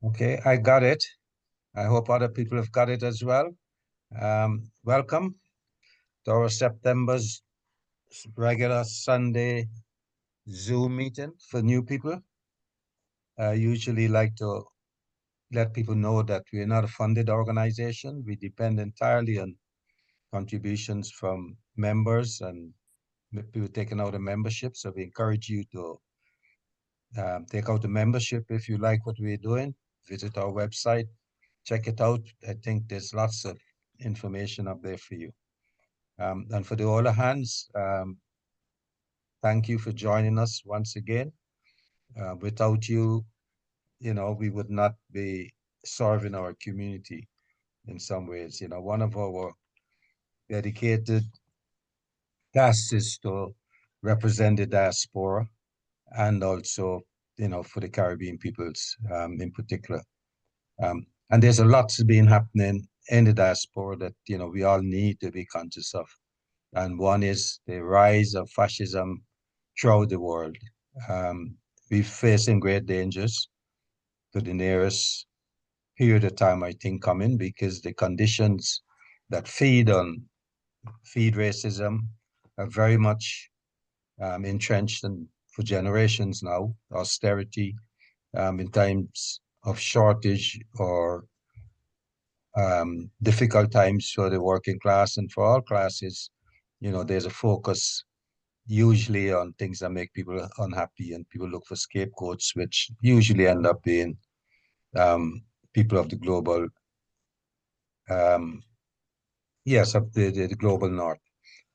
Okay, I got it. I hope other people have got it as well. Welcome to our September's regular Sunday Zoom meeting for new people. I usually like to let people know that we're not a funded organization. We depend entirely on contributions from members and people taking out a membership. So we encourage you to take out a membership if you like what we're doing. Visit our website, check it out. I think there's lots of information up there for you. And for the older hands, thank you for joining us once again. Without you, we would not be serving our community in some ways. One of our dedicated tasks is to represent the diaspora and also, for the Caribbean peoples in particular. And there's a lot being happening in the diaspora that, we all need to be conscious of. And one is the rise of fascism throughout the world. We're facing great dangers to the nearest period of time, I think, coming because the conditions that feed racism are very much entrenched for generations now. Austerity in times of shortage or difficult times for the working class and for all classes, there's a focus usually on things that make people unhappy, and people look for scapegoats, which usually end up being people of the global, yes, of the global north.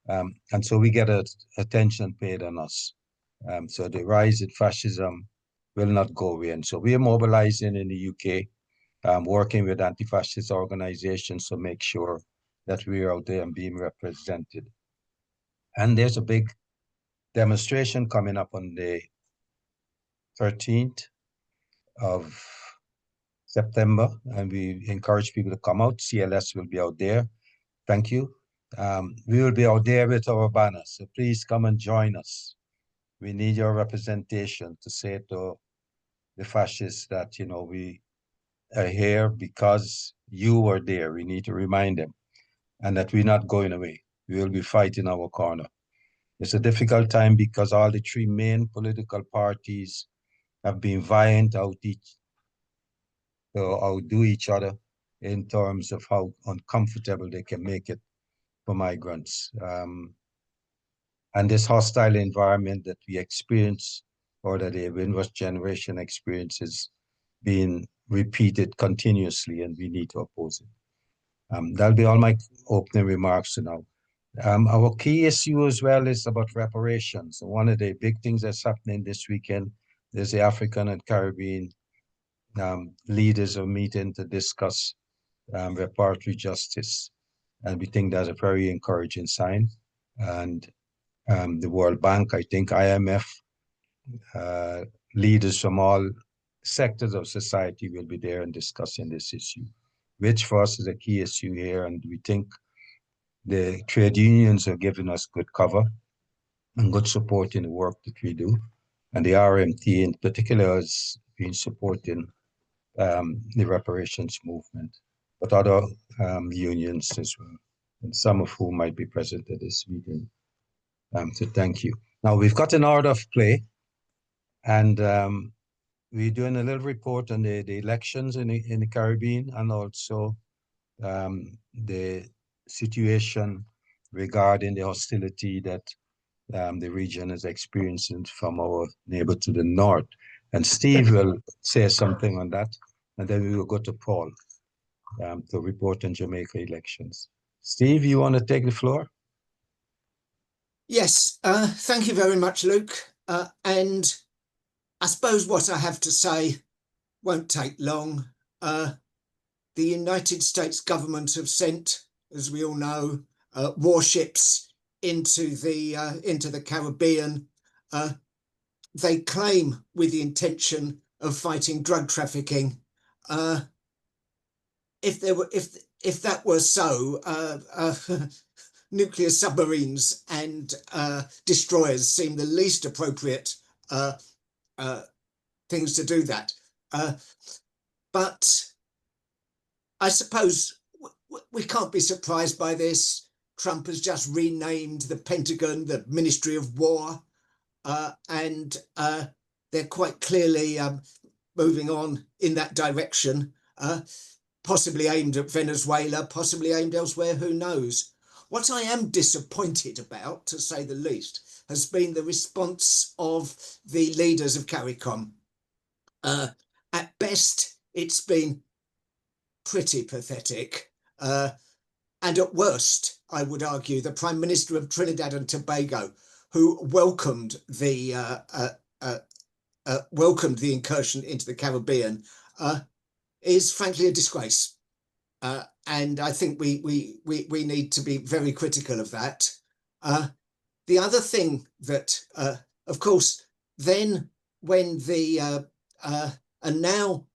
And so we get attention paid on us. So the rise in fascism will not go away. And so we are mobilizing in the UK, working with anti-fascist organizations to make sure that we're out there and being represented. And there's a big demonstration coming up on the 13th of September, and we encourage people to come out. CLS will be out there. Thank you. We will be out there with our banners, so please come and join us. We need your representation to say to the fascists that, we are here because you were there. We need to remind them, and that we're not going away. We will be fighting our corner. It's a difficult time because all the three main political parties have been vying to outdo each other in terms of how uncomfortable they can make it for migrants. And this hostile environment that we experience, or that the Windrush generation experiences, being repeated continuously, and we need to oppose it. That'll be all my opening remarks for now. Our key issue as well is about reparations. One of the big things that's happening this weekend is the African and Caribbean leaders are meeting to discuss reparatory justice. And we think that's a very encouraging sign. And the World Bank, I think IMF, leaders from all sectors of society will be there and discussing this issue, which for us is a key issue here. And we think the trade unions are giving us good cover and good support in the work that we do. And the RMT in particular has been supporting the reparations movement, but other unions as well, and some of whom might be present at this meeting. So thank you. Now we've got an order of play, and we're doing a little report on the elections in the Caribbean, and also the situation regarding the hostility that the region is experiencing from our neighbor to the north. And Steve will say something on that, and then we will go to Paul to report on Jamaica elections. Steve, you want to take the floor? Yes, thank you very much, Luke. And I suppose what I have to say won't take long. The United States government have sent, as we all know, warships into the Caribbean. They claim with the intention of fighting drug trafficking. If that were so, nuclear submarines and destroyers seem the least appropriate things to do that. But I suppose we can't be surprised by this. Trump has just renamed the Pentagon the Ministry of War, and they're quite clearly moving on in that direction, possibly aimed at Venezuela, possibly aimed elsewhere, who knows. What I am disappointed about, to say the least, has been the response of the leaders of CARICOM. At best, it's been pretty pathetic. And at worst, I would argue, the Prime Minister of Trinidad and Tobago, who welcomed the incursion into the Caribbean, is frankly a disgrace. And I think we need to be very critical of that. The other thing that, of course, then when and now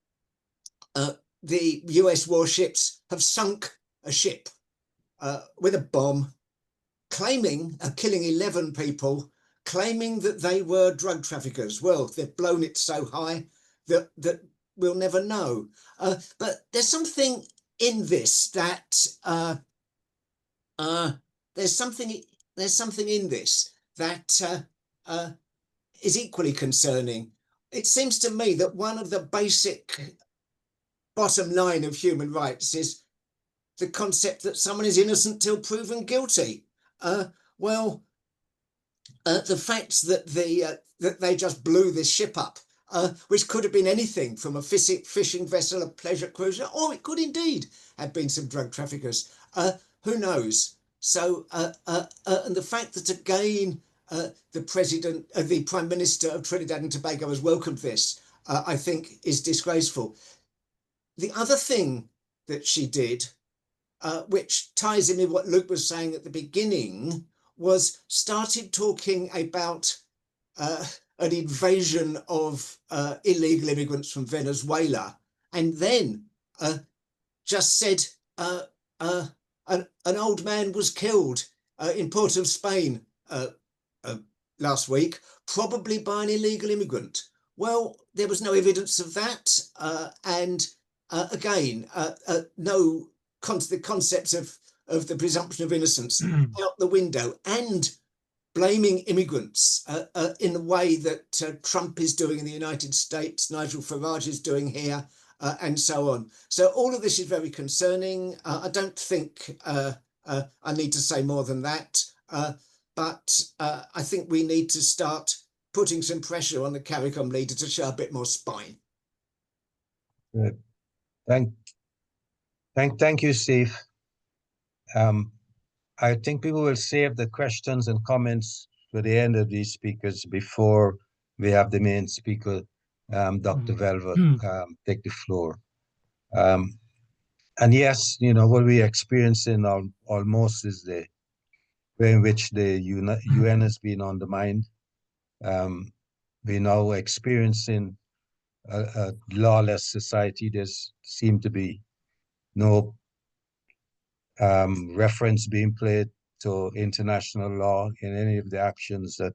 the US warships have sunk a ship with a bomb, claiming, killing 11 people, claiming that they were drug traffickers. Well, they've blown it so high that we'll never know. But there's something in this that there's something in this that is equally concerning. It seems to me that one of the basic bottom line of human rights is the concept that someone is innocent till proven guilty. Well, the fact that that they just blew this ship up, which could have been anything from a fishing vessel, a pleasure cruiser, or it could indeed have been some drug traffickers. Who knows? So, and the fact that again the Prime Minister of Trinidad and Tobago has welcomed this, I think, is disgraceful. The other thing that she did, which ties in with what Luke was saying at the beginning, was started talking about an invasion of illegal immigrants from Venezuela, and then just said an old man was killed in Port of Spain last week, probably by an illegal immigrant. Well, there was no evidence of that, and again, no the concepts of the presumption of innocence out the window, and blaming immigrants in the way that Trump is doing in the United States, Nigel Farage is doing here, and so on. So all of this is very concerning. I don't think I need to say more than that, but I think we need to start putting some pressure on the CARICOM leader to show a bit more spine. Good. Thank you, Steve. I think people will save the questions and comments for the end of these speakers before we have the main speaker, Dr. Velva, take the floor. And yes, you know, what we're experiencing almost is the way in which the UN has been undermined. We're now experiencing a lawless society. There's seem to be no reference being played to international law in any of the actions that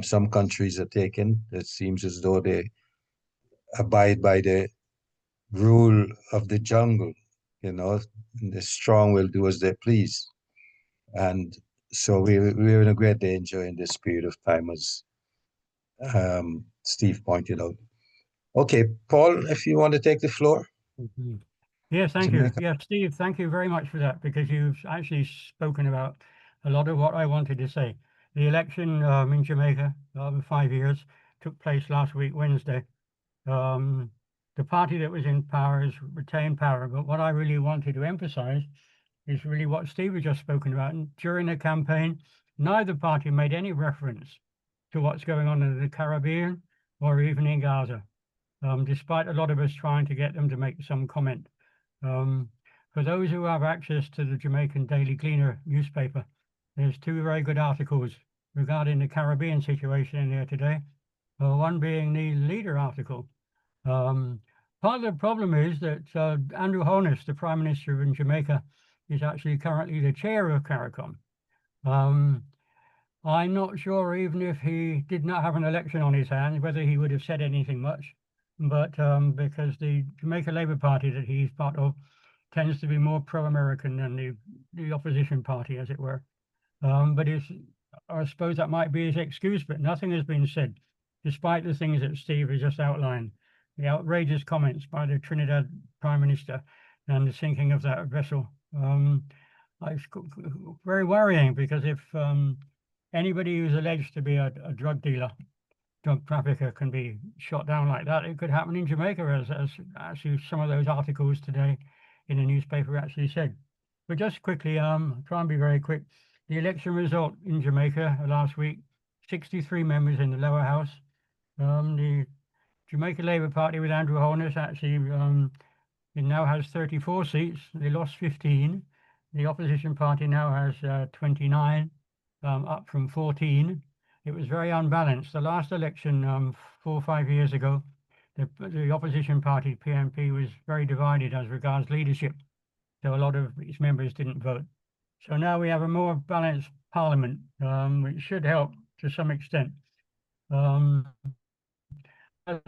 some countries are taking. It seems as though they abide by the rule of the jungle, you know, the strong will do as they please. And so we're in a great danger in this period of time, as Steve pointed out. Okay, Paul, if you want to take the floor. Yes, thank you. Yeah, Steve, thank you very much for that, because you've actually spoken about a lot of what I wanted to say. The election in Jamaica, 5 years, took place last week, Wednesday. The party that was in power has retained power, but what I really wanted to emphasize is really what Steve has just spoken about. And during the campaign, neither party made any reference to what's going on in the Caribbean or even in Gaza, despite a lot of us trying to get them to make some comment. For those who have access to the Jamaican Daily Gleaner newspaper, there's two very good articles regarding the Caribbean situation in there today, one being the leader article. Part of the problem is that Andrew Holness, the Prime Minister in Jamaica, is actually currently the chair of CARICOM. I'm not sure, even if he did not have an election on his hands, whether he would have said anything much. but because the Jamaica Labour Party that he's part of tends to be more pro-American than the opposition party, as it were. But I suppose that might be his excuse, but nothing has been said, despite the things that Steve has just outlined. The outrageous comments by the Trinidad Prime Minister and the sinking of that vessel. It's very worrying, because if anybody who's alleged to be a drug dealer, drug trafficker, can be shot down like that, it could happen in Jamaica, as actually some of those articles today in the newspaper actually said. But just quickly, try and be very quick. The election result in Jamaica last week, 63 members in the lower house. The Jamaica Labour Party with Andrew Holness actually it now has 34 seats. They lost 15. The opposition party now has 29, up from 14. It was very unbalanced. The last election 4 or 5 years ago, the opposition party, PNP, was very divided as regards leadership. So a lot of its members didn't vote. So now we have a more balanced parliament, which should help to some extent. As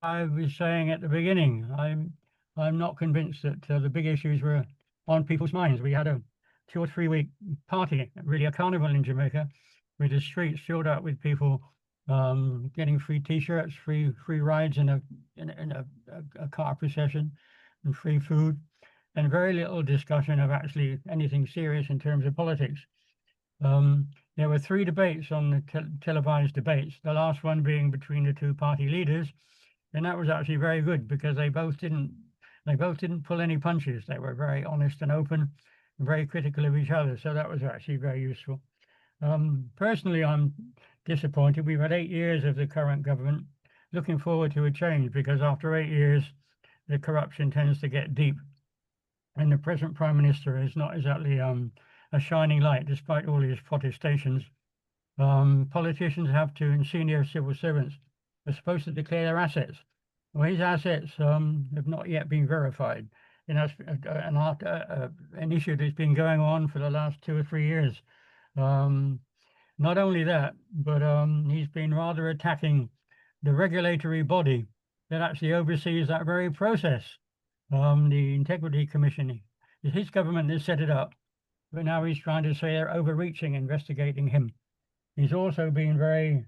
I was saying at the beginning, I'm not convinced that the big issues were on people's minds. We had a 2 or 3 week party, really a carnival in Jamaica, with the streets filled up with people getting free T-shirts, free rides in a car procession, and free food, and very little discussion of actually anything serious in terms of politics. There were 3 debates on the televised debates, the last one being between the 2 party leaders, and that was actually very good, because they both didn't pull any punches. They were very honest and open and very critical of each other, so that was actually very useful. Personally, I'm disappointed. We've had 8 years of the current government. Looking forward to a change, because after 8 years, the corruption tends to get deep. And the present Prime Minister is not exactly a shining light, despite all his protestations. Politicians have to, and senior civil servants are supposed to declare their assets. Well, his assets have not yet been verified. And that's an issue that's been going on for the last 2 or 3 years. Not only that, but he's been rather attacking the regulatory body that actually oversees that very process. The Integrity Commission, his government has set it up, but now he's trying to say they're overreaching, investigating him. He's also been very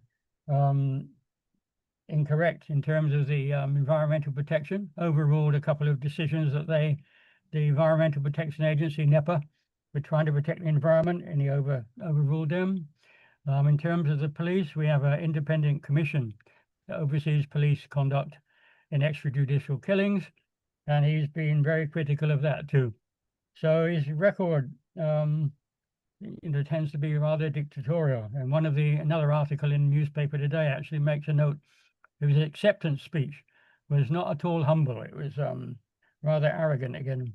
incorrect in terms of the environmental protection, overruled a couple of decisions that the Environmental Protection Agency, NEPA, were trying to protect the environment, and he overruled them. In terms of the police, we have an independent commission that oversees police conduct in extrajudicial killings, and he's been very critical of that too. So his record tends to be rather dictatorial. And another article in the newspaper today actually makes a note of his acceptance speech was not at all humble. It was rather arrogant again.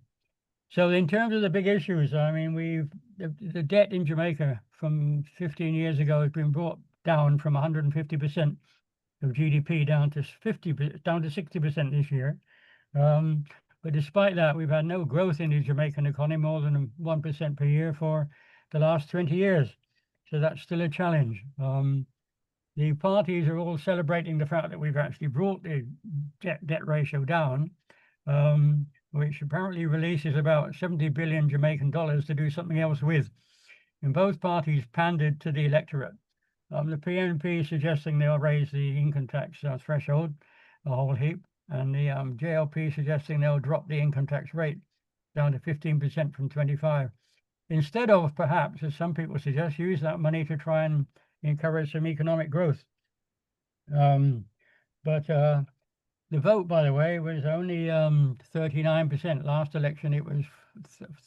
So in terms of the big issues, I mean, the debt in Jamaica from 15 years ago has been brought down from 150% of GDP down to 60% this year. But despite that, we've had no growth in the Jamaican economy, more than 1% per year for the last 20 years. So that's still a challenge. The parties are all celebrating the fact that we've actually brought the debt ratio down, which apparently releases about 70 billion Jamaican dollars to do something else with. And both parties pandered to the electorate. The PNP suggesting they'll raise the income tax threshold a whole heap, and the JLP suggesting they'll drop the income tax rate down to 15% from 25%. Instead of, perhaps, as some people suggest, use that money to try and encourage some economic growth. But the vote, by the way, was only 39%. Last election, it was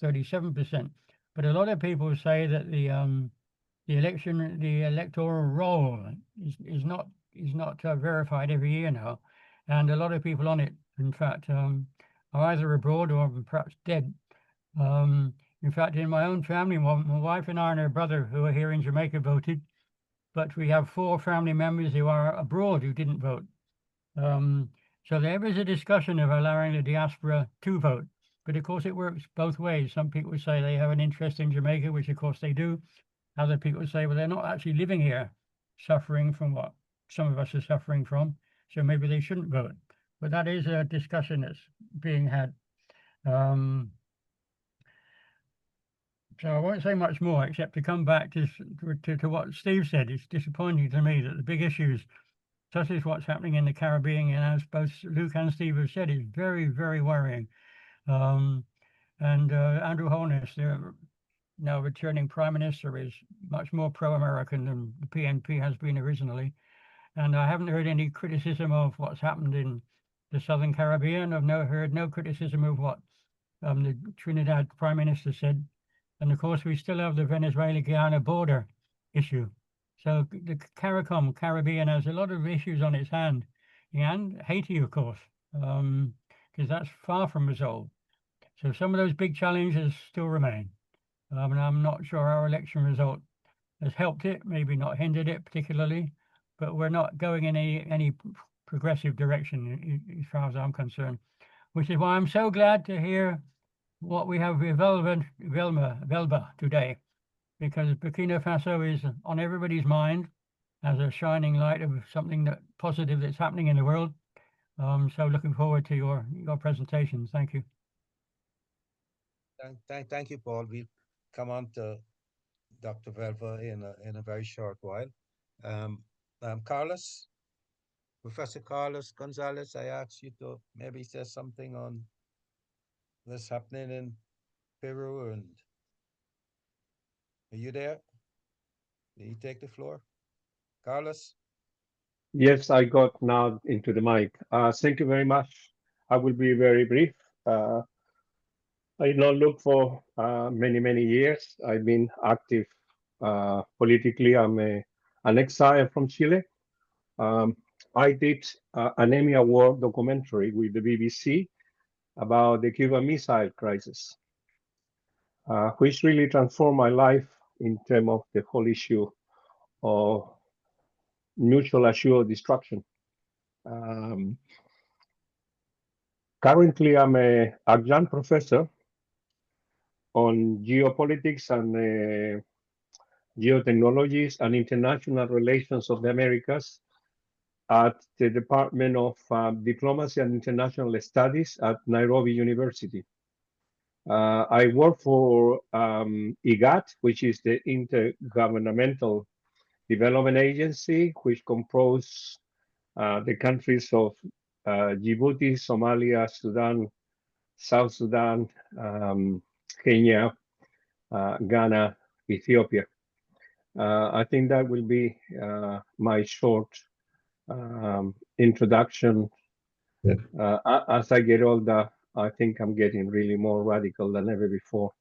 37%. But a lot of people say that the electoral roll is not verified every year now, and a lot of people on it, in fact, are either abroad or perhaps dead. In fact, in my own family, my wife and I and her brother, who are here in Jamaica, voted, but we have 4 family members who are abroad who didn't vote. So there is a discussion of allowing the diaspora to vote, but of course it works both ways. Some people say they have an interest in Jamaica, which of course they do. Other people say, well, they're not actually living here, suffering from what some of us are suffering from. so maybe they shouldn't vote. But that is a discussion that's being had. So I won't say much more except to come back to what Steve said. It's disappointing to me that the big issues, such as what's happening in the Caribbean, and as both Luke and Steve have said, is very, very worrying. And Andrew Holness, the now returning Prime Minister, is much more pro-American than the PNP has been originally. And I haven't heard any criticism of what's happened in the Southern Caribbean. I've heard no criticism of what the Trinidad Prime Minister said. And of course, we still have the Venezuela-Guyana border issue. So the CARICOM, Caribbean, has a lot of issues on its hand. And Haiti, of course, because that's far from resolved. So some of those big challenges still remain. And I'm not sure our election result has helped it, maybe not hindered it particularly, but we're not going in any progressive direction as far as I'm concerned, which is why I'm so glad to hear what we have with Velva today, because Burkina Faso is on everybody's mind as a shining light of something that positive that's happening in the world. So looking forward to your presentations. Thank you. Thank you, Paul. We'll come on to Dr. Velva in a very short while. Carlos, Professor Carlos Gonzalez, I asked you to maybe say something on what's happening in Peru, and are you there? Will you take the floor? Carlos? Yes, I got now into the mic. Thank you very much. I will be very brief. I now look for many years. I've been active politically. I'm an exile from Chile. I did an Emmy Award documentary with the BBC about the Cuban Missile Crisis, which really transformed my life in terms of the whole issue of mutual assured destruction. Currently, I'm an adjunct professor on geopolitics and geotechnologies and international relations of the Americas at the Department of Diplomacy and International Studies at Nairobi University. I work for IGAD, which is the Intergovernmental Development Agency, which composes the countries of Djibouti, Somalia, Sudan, South Sudan, Kenya, Ghana, Ethiopia. I think that will be my short introduction. Yeah. As I get older, I think I'm getting really more radical than ever before.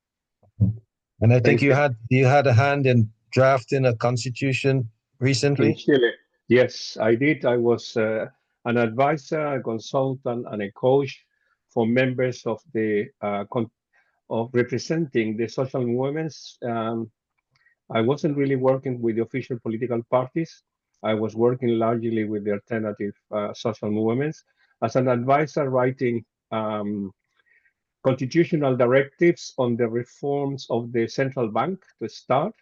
And I think you had a hand in drafting a constitution recently. In Chile, yes, I did. I was an advisor, a consultant, and a coach for members of the of representing the social movements. I wasn't really working with the official political parties. I was working largely with the alternative social movements as an advisor, writing constitutional directives on the reforms of the central bank to start,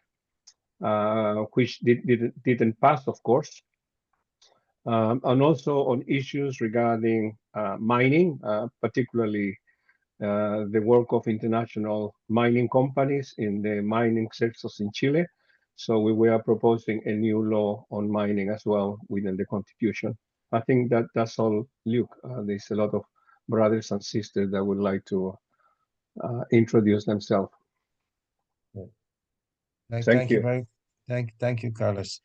which didn't pass, of course, and also on issues regarding mining, particularly the work of international mining companies in the mining sectors in Chile. So we were proposing a new law on mining as well within the Constitution. I think that's all, Luke. There's a lot of brothers and sisters that would like to introduce themselves. Thank you. Thank you, Carlos.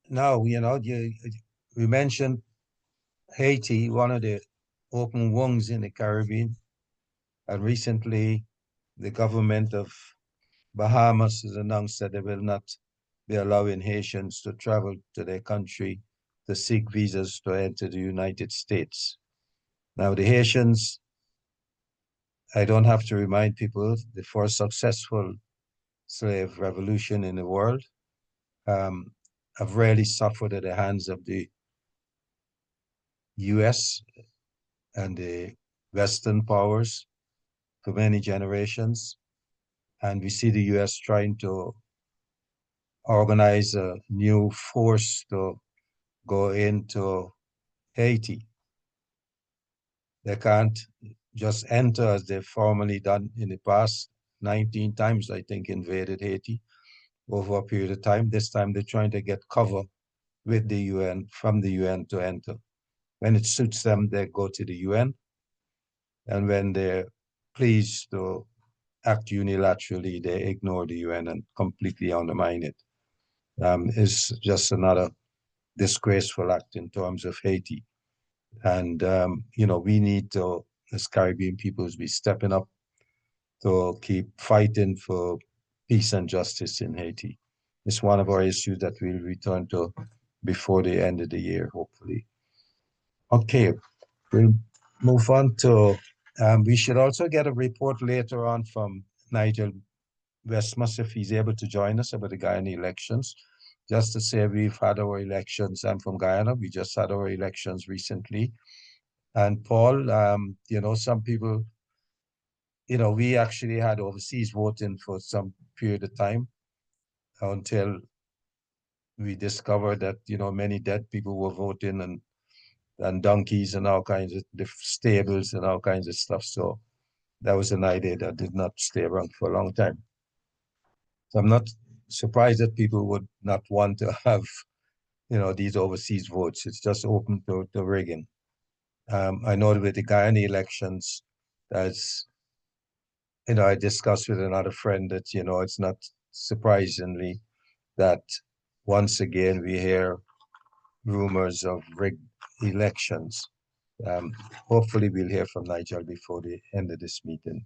Now, we mentioned Haiti, one of the open wounds in the Caribbean, and recently the government of Bahamas has announced that they will not be allowing Haitians to travel to their country to seek visas to enter the United States. Now, the Haitians, I don't have to remind people, the first successful slave revolution in the world, have really suffered at the hands of the US and the Western powers for many generations. And we see the US trying to organize a new force to go into Haiti. They can't just enter as they've formerly done in the past. 19 times, I think, invaded Haiti over a period of time. This time they're trying to get cover with the UN, from the UN to enter. When it suits them, they go to the UN. And when they're pleased to act unilaterally, they ignore the UN and completely undermine it. It's just another disgraceful act in terms of Haiti. And, we need to, as Caribbean peoples, be stepping up to keep fighting for peace and justice in Haiti. It's one of our issues that we'll return to before the end of the year, hopefully. Okay, we'll move on to, we should also get a report later on from Nigel Westmus, if he's able to join us, about the Guyana elections. Just to say, we've had our elections. I'm from Guyana. We just had our elections recently. And Paul, some people, we actually had overseas voting for some period of time until we discovered that, many dead people were voting, and donkeys and all kinds of stables and all kinds of stuff. So that was an idea that did not stay around for a long time. So I'm not surprised that people would not want to have, these overseas votes. It's just open to rigging. I know that with the Guyana elections, as I discussed with another friend that, it's not surprisingly that once again we hear rumors of rigged elections. Hopefully we'll hear from Nigel before the end of this meeting.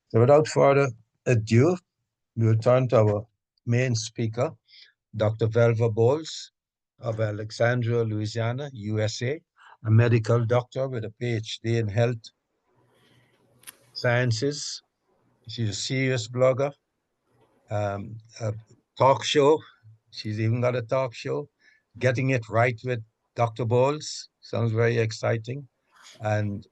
So without further ado, we'll turn to our main speaker, Dr. Velva Boles of Alexandria, Louisiana, USA, a medical doctor with a PhD in health sciences. She's a serious blogger, a talk show. She's even got a talk show, Getting It Right with Dr. Boles. Sounds very exciting. And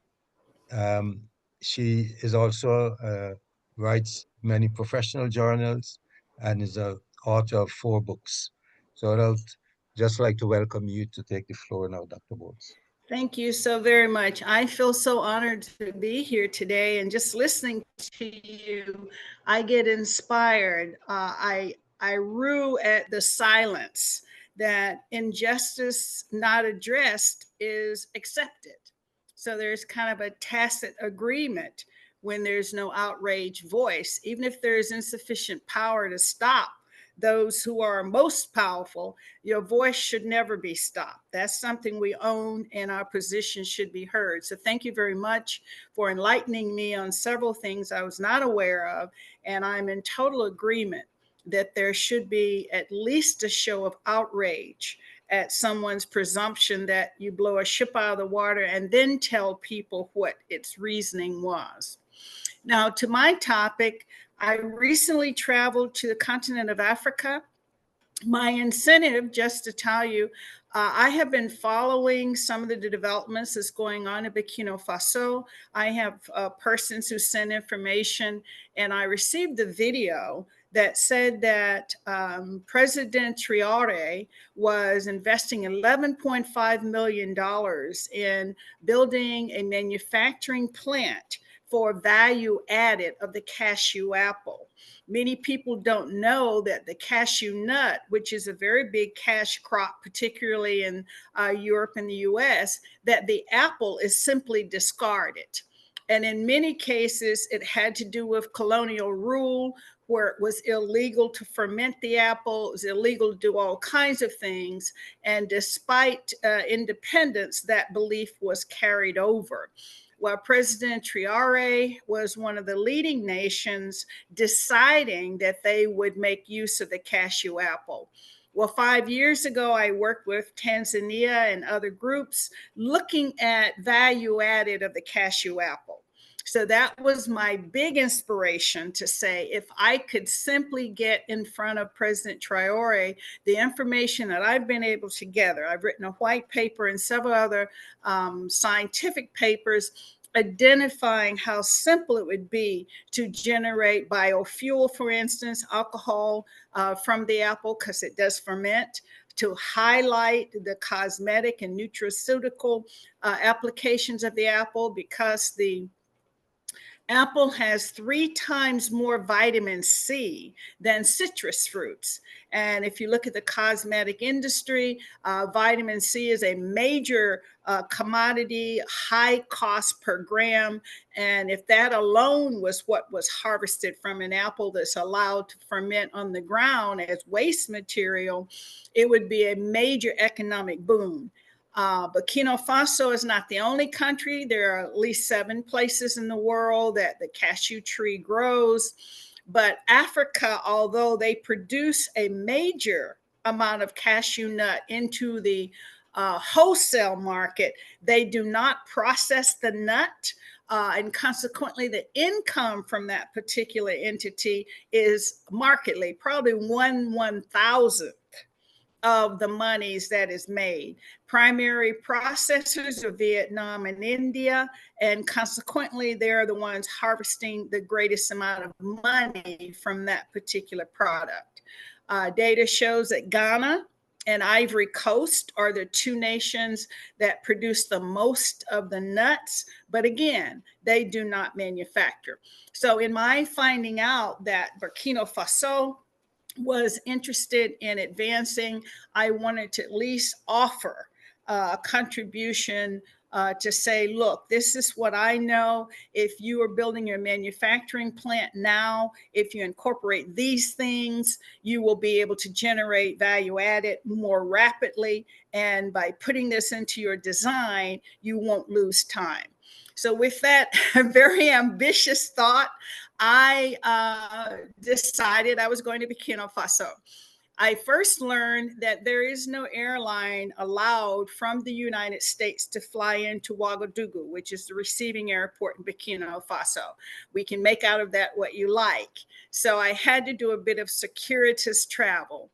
she is also writes many professional journals and is an author of 4 books. So I'd just like to welcome you to take the floor now, Dr. Boles. Thank you so very much. I feel so honored to be here today, and just listening to you, I get inspired. I rue at the silence that injustice not addressed is accepted. So there's kind of a tacit agreement when there's no outraged voice, even if there's insufficient power to stop those who are most powerful. Your voice should never be stopped. That's something we own, and our position should be heard. So thank you very much for enlightening me on several things I was not aware of. And I'm in total agreement that there should be at least a show of outrage at someone's presumption that you blow a ship out of the water and then tell people what its reasoning was. Now, to my topic, I recently traveled to the continent of Africa. My incentive, just to tell you, I have been following some of the developments that's going on in Burkina Faso. I have persons who send information, and I received the video that said that President Traore was investing $11.5 million in building a manufacturing plant for value added of the cashew apple. Many people don't know that the cashew nut, which is a very big cash crop, particularly in Europe and the US, that the apple is simply discarded. And in many cases, it had to do with colonial rule, where it was illegal to ferment the apple, it was illegal to do all kinds of things. And despite independence, that belief was carried over. Well, President Traore was one of the leading nations deciding that they would make use of the cashew apple. Well, 5 years ago, I worked with Tanzania and other groups looking at value added of the cashew apple. So that was my big inspiration to say, if I could simply get in front of President Traore, the information that I've been able to gather, I've written a white paper and several other scientific papers identifying how simple it would be to generate biofuel, for instance, alcohol from the apple, because it does ferment. to highlight the cosmetic and nutraceutical applications of the apple, because the apple has 3 times more vitamin C than citrus fruits. And if you look at the cosmetic industry, vitamin C is a major commodity, high cost per gram. And if that alone was what was harvested from an apple that's allowed to ferment on the ground as waste material, it would be a major economic boom. Burkina Faso is not the only country. There are at least 7 places in the world that the cashew tree grows. But Africa, although they produce a major amount of cashew nut into the wholesale market, they do not process the nut. And consequently, the income from that particular entity is markedly, probably 1/1000th of the monies that is made. Primary processors are Vietnam and India, and consequently, they're the ones harvesting the greatest amount of money from that particular product. Data shows that Ghana and Ivory Coast are the 2 nations that produce the most of the nuts, but again, they do not manufacture. So in my finding out that Burkina Faso was interested in advancing, I wanted to at least offer a contribution to say, look, this is what I know. If you are building your manufacturing plant now, if you incorporate these things, you will be able to generate value added more rapidly. And by putting this into your design, you won't lose time. So with that very ambitious thought, I decided I was going to Burkina Faso. I first learned that there is no airline allowed from the United States to fly into Ouagadougou, which is the receiving airport in Burkina Faso. We can make out of that what you like. So I had to do a bit of circuitous travel.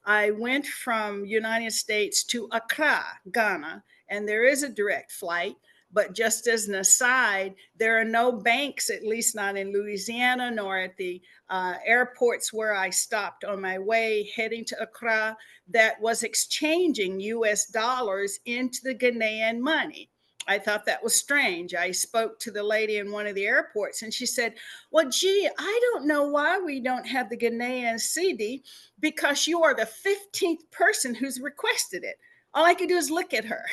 I went from United States to Accra, Ghana, and there is a direct flight. But just as an aside, there are no banks, at least not in Louisiana, nor at the airports where I stopped on my way heading to Accra, that was exchanging US dollars into the Ghanaian money. I thought that was strange. I spoke to the lady in one of the airports and she said, well, gee, I don't know why we don't have the Ghanaian cedi, because you are the 15th person who's requested it. All I could do is look at her.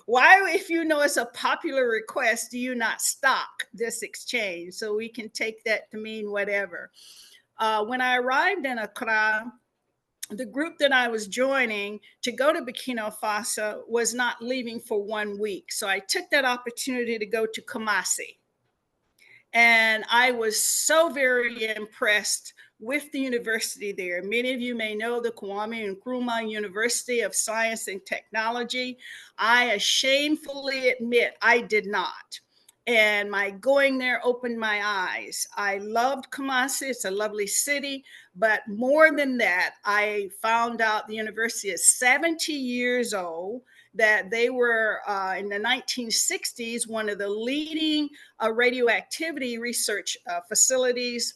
Why, if you know it's a popular request, do you not stock this exchange? So we can take that to mean whatever. When I arrived in Accra, the group that I was joining to go to Burkina Faso was not leaving for 1 week. So I took that opportunity to go to Kumasi. And I was so very impressed with the university there. Many of you may know the Kwame Nkrumah University of Science and Technology. I shamefully admit I did not. And my going there opened my eyes. I loved Kumasi. It's a lovely city. But more than that, I found out the university is 70 years old, that they were in the 1960s, one of the leading radioactivity research facilities.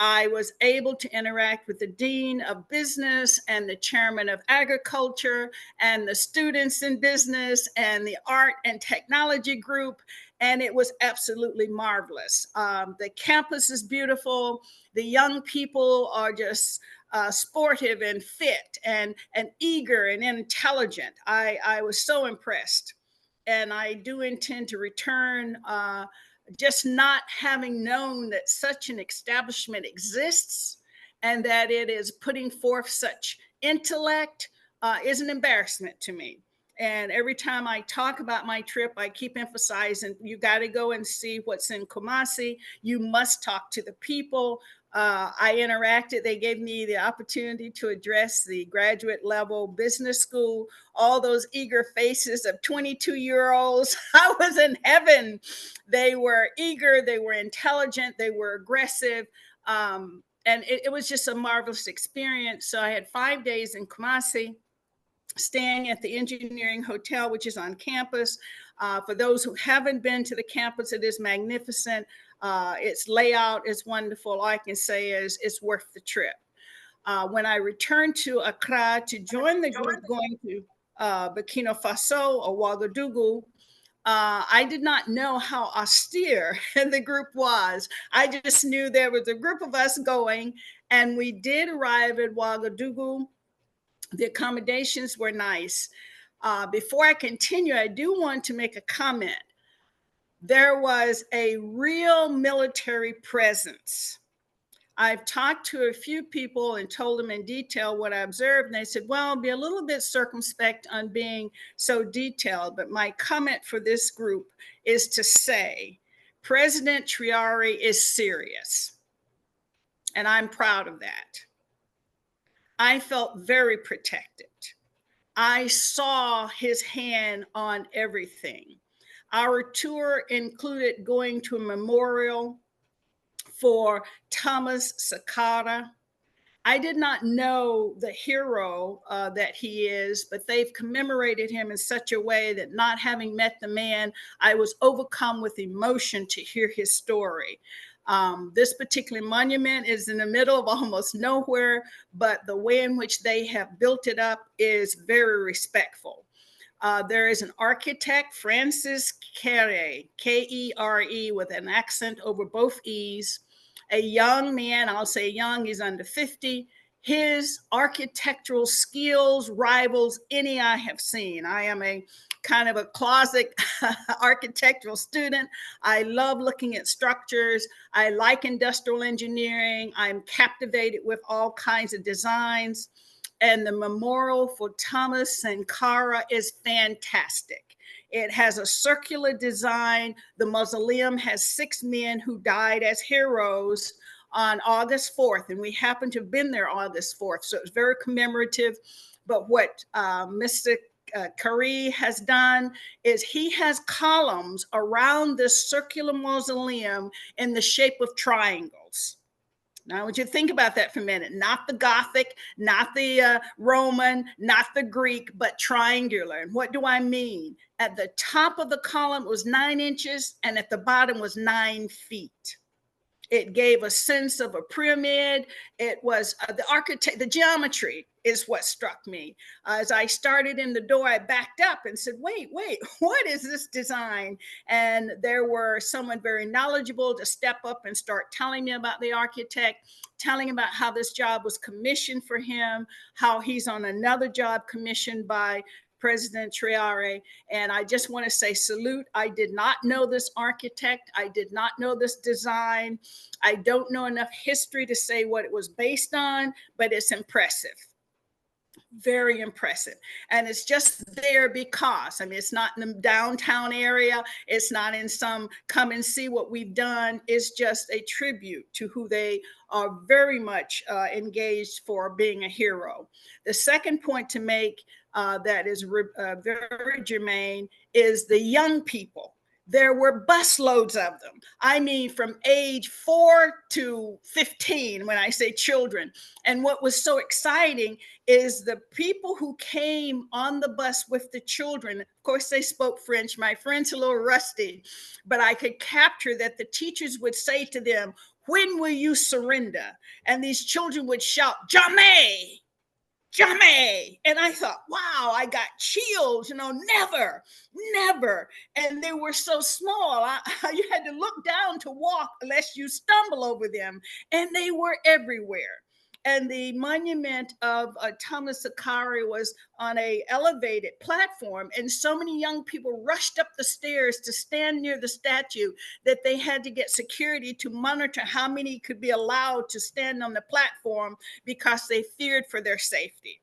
I was able to interact with the dean of business and the chairman of agriculture and the students in business and the art and technology group. And it was absolutely marvelous. The campus is beautiful. The young people are just sportive and fit and eager and intelligent. I was so impressed. And I do intend to return, just not having known that such an establishment exists and that it is putting forth such intellect is an embarrassment to me. And every time I talk about my trip, I keep emphasizing, you got to go and see what's in Kumasi. You must talk to the people. I interacted. They gave me the opportunity to address the graduate level business school. All those eager faces of 22-year-olds. I was in heaven. They were eager. They were intelligent. They were aggressive. And it was just a marvelous experience. So I had 5 days in Kumasi, staying at the engineering hotel, which is on campus. For those who haven't been to the campus, it is magnificent. Its layout is wonderful. All I can say is it's worth the trip. When I returned to Accra to join the group going to Burkina Faso or Ouagadougou, I did not know how austere the group was. I just knew there was a group of us going, and we did arrive at Ouagadougou. The accommodations were nice. Before I continue, I do want to make a comment. There was a real military presence. I've talked to a few people and told them in detail what I observed, and they said, well, be a little bit circumspect on being so detailed. But my comment for this group is to say, President Traore is serious, and I'm proud of that. I felt very protected. I saw his hand on everything. Our tour included going to a memorial for Thomas Sankara. I did not know the hero that he is, but they've commemorated him in such a way that, not having met the man, I was overcome with emotion to hear his story. This particular monument is in the middle of almost nowhere, but the way in which they have built it up is very respectful. There is an architect, Francis Kere, K-E-R-E, with an accent over both E's. A young man, I'll say young, he's under 50. His architectural skills rivals any I have seen. I am a kind of a closet architectural student. I love looking at structures. I like industrial engineering. I'm captivated with all kinds of designs. And the memorial for Thomas Sankara is fantastic. It has a circular design. The mausoleum has 6 men who died as heroes on August 4th. And we happened to have been there August 4th. So it's very commemorative. But what Mr. Kari has done is he has columns around this circular mausoleum in the shape of triangles. Now, I want you to think about that for a minute. Not the Gothic, not the Roman, not the Greek, but triangular. And what do I mean? At the top of the column was 9 inches, and at the bottom was 9 feet. It gave a sense of a pyramid. It was the geometry is what struck me. As I started in the door, I backed up and said, wait, what is this design? And there were someone very knowledgeable to step up and start telling me about the architect, telling about how this job was commissioned for him, how he's on another job commissioned by President Traore. And I just want to say salute. I did not know this architect. I did not know this design. I don't know enough history to say what it was based on, but it's impressive. Very impressive. And it's just there because, I mean, it's not in the downtown area. It's not in some come and see what we've done. It's just a tribute to who they are very much engaged for being a hero. The second point to make that is very germane is the young people. There were busloads of them. I mean, from age 4 to 15, when I say children. And what was so exciting is the people who came on the bus with the children. Of course, they spoke French. My French a little rusty, but I could capture that the teachers would say to them, "When will you surrender?" And these children would shout, "Jamais! Jamais!" And I thought, wow, I got chills, never. And they were so small. You had to look down to walk lest you stumble over them. And they were everywhere. And the monument of Thomas Sankara was on an elevated platform. And so many young people rushed up the stairs to stand near the statue that they had to get security to monitor how many could be allowed to stand on the platform because they feared for their safety.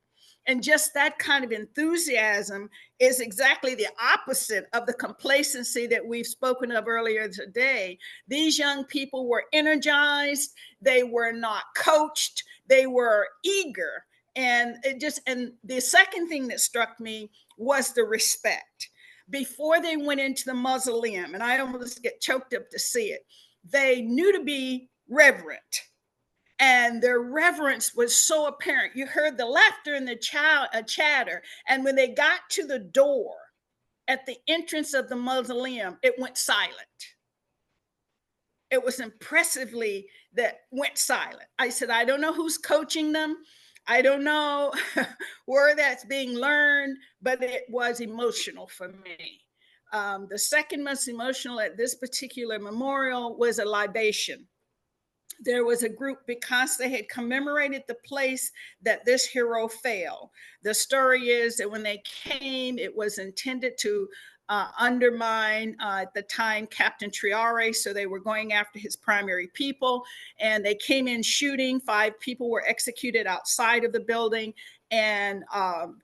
And just that kind of enthusiasm is exactly the opposite of the complacency that we've spoken of earlier today. These young people were energized. They were not coached. They were eager. And the second thing that struck me was the respect. Before they went into the mausoleum, and I almost get choked up to see it, they knew to be reverent. And their reverence was so apparent. You heard the laughter and the chatter. And when they got to the door at the entrance of the mausoleum, it went silent. It was impressively that went silent. I said, I don't know who's coaching them. I don't know where that's being learned, but it was emotional for me. The second most emotional at this particular memorial was a libation. There was a group, because they had commemorated the place that this hero fell. The story is that when they came, it was intended to undermine, at the time, Captain Traore. So they were going after his primary people, and they came in shooting. 5 people were executed outside of the building. And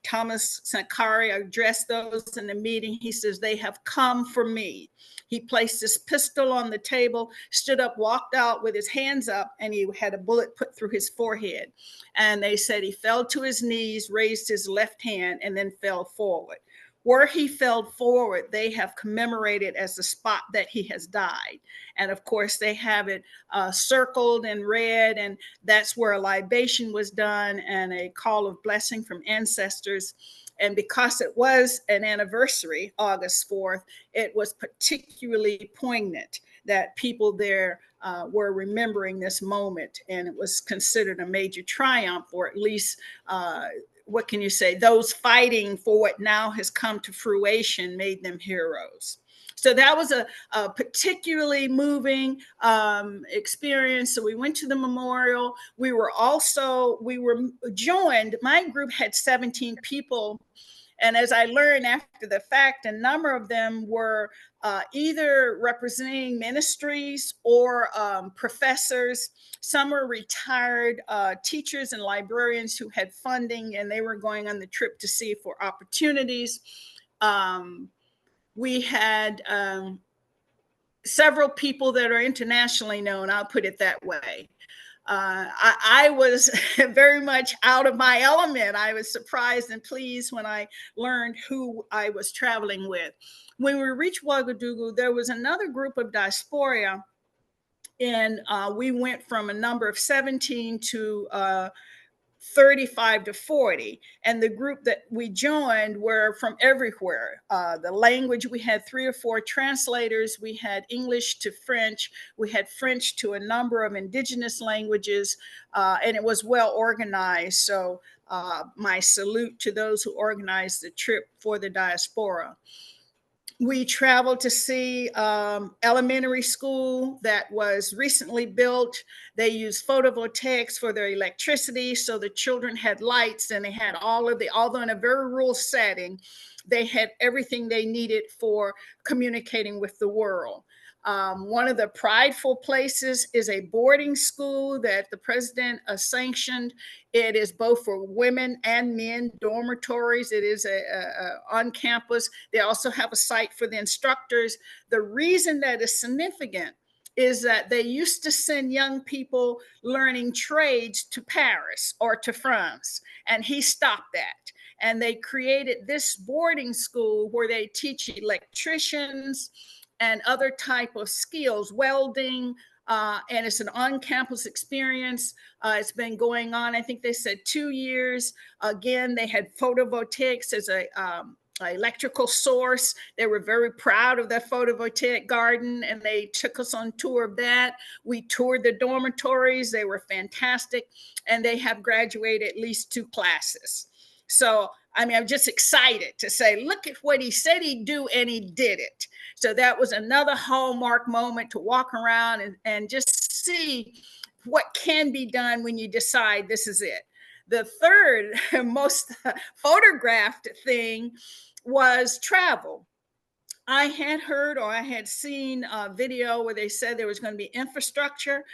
Thomas Sankara addressed those in the meeting. He says, they have come for me. He placed his pistol on the table, stood up, walked out with his hands up, and he had a bullet put through his forehead. And they said he fell to his knees, raised his left hand, and then fell forward. Where he fell forward, they have commemorated as the spot that he has died. And of course, they have it circled in red, and that's where a libation was done and a call of blessing from ancestors. And because it was an anniversary, August 4th, it was particularly poignant that people there were remembering this moment. And it was considered a major triumph, or at least what can you say, those fighting for what now has come to fruition made them heroes. So that was a particularly moving experience. So we went to the memorial. We were joined, my group had 17 people. And as I learned after the fact, a number of them were either representing ministries or professors. Some were retired teachers and librarians who had funding, and they were going on the trip to see for opportunities. We had several people that are internationally known, I'll put it that way. I was very much out of my element. I was surprised and pleased when I learned who I was traveling with. When we reached Ouagadougou, there was another group of diaspora, and we went from a number of 17 to 35 to 40. And the group that we joined were from everywhere. The language, we had 3 or 4 translators. We had English to French. We had French to a number of indigenous languages, and it was well organized. So my salute to those who organized the trip for the diaspora. We traveled to see elementary school that was recently built. They used photovoltaics for their electricity, so the children had lights, and they had although in a very rural setting, they had everything they needed for communicating with the world. One of the prideful places is a boarding school that the president sanctioned. It is both for women and men, dormitories. It is on campus. They also have a site for the instructors. The reason that is significant is that they used to send young people learning trades to Paris or to France, and he stopped that. And they created this boarding school where they teach electricians and other type of skills, welding, and it's an on-campus experience. It's been going on, I think they said 2 years. Again, they had photovoltaics as a electrical source. They were very proud of that photovoltaic garden, and they took us on tour of that. We toured the dormitories. They were fantastic, and they have graduated at least 2 classes. So, I mean, I'm just excited to say, look at what he said he'd do, and he did it. So that was another hallmark moment to walk around and just see what can be done when you decide this is it. The third most photographed thing was travel. I had heard, or I had seen a video where they said there was going to be infrastructure.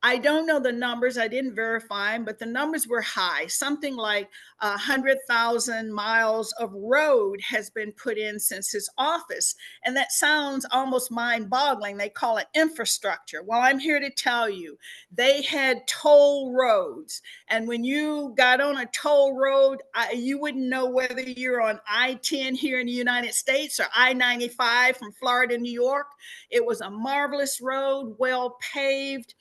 I don't know the numbers. I didn't verify them, but the numbers were high. Something like 100,000 miles of road has been put in since his office. And that sounds almost mind-boggling. They call it infrastructure. Well, I'm here to tell you, they had toll roads. And when you got on a toll road, you wouldn't know whether you're on I-10 here in the United States or I-95 from Florida, New York. It was a marvelous road, well paved.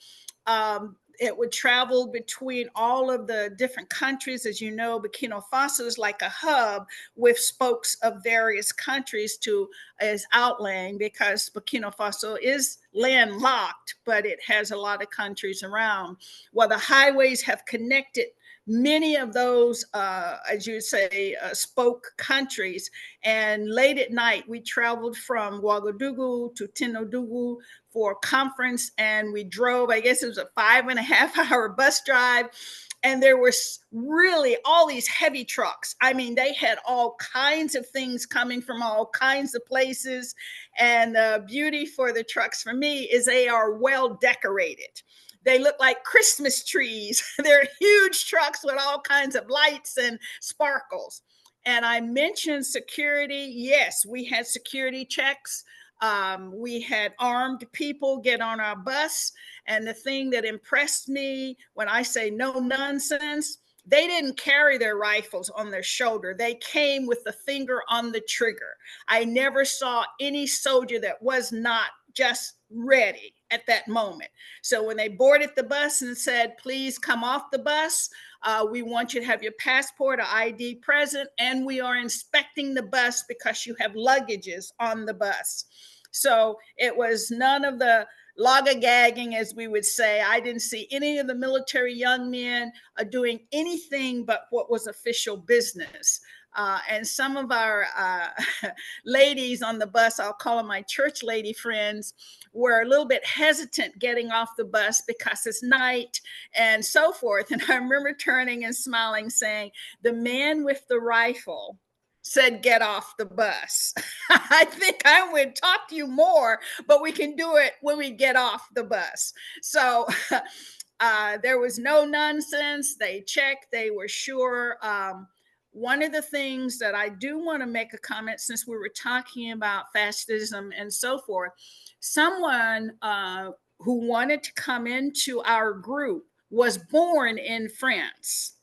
it would travel between all of the different countries. As you know, Burkina Faso is like a hub with spokes of various countries to as outlaying, because Burkina Faso is landlocked, but it has a lot of countries around. Well, the highways have connected many of those, as you say, spoke countries. And late at night, we traveled from Ouagadougou to Tinodougou for a conference, and we drove, I guess it was a 5.5-hour bus drive. And there were really all these heavy trucks. I mean, they had all kinds of things coming from all kinds of places. And the beauty for the trucks for me is they are well decorated. They look like Christmas trees. They're huge trucks with all kinds of lights and sparkles. And I mentioned security. Yes, we had security checks. We had armed people get on our bus. And the thing that impressed me when I say no nonsense, they didn't carry their rifles on their shoulder. They came with the finger on the trigger. I never saw any soldier that was not just ready at that moment. So when they boarded the bus and said, please come off the bus, we want you to have your passport or ID present, and we are inspecting the bus because you have luggages on the bus. So it was none of the loggagging, as we would say. I didn't see any of the military young men doing anything but what was official business. And some of our ladies on the bus, I'll call them my church lady friends, were a little bit hesitant getting off the bus because it's night and so forth. And I remember turning and smiling, saying, the man with the rifle said, get off the bus. I think I would talk to you more, but we can do it when we get off the bus. So there was no nonsense. They checked, they were sure. One of the things that I do want to make a comment, since we were talking about fascism and so forth, someone who wanted to come into our group was born in France.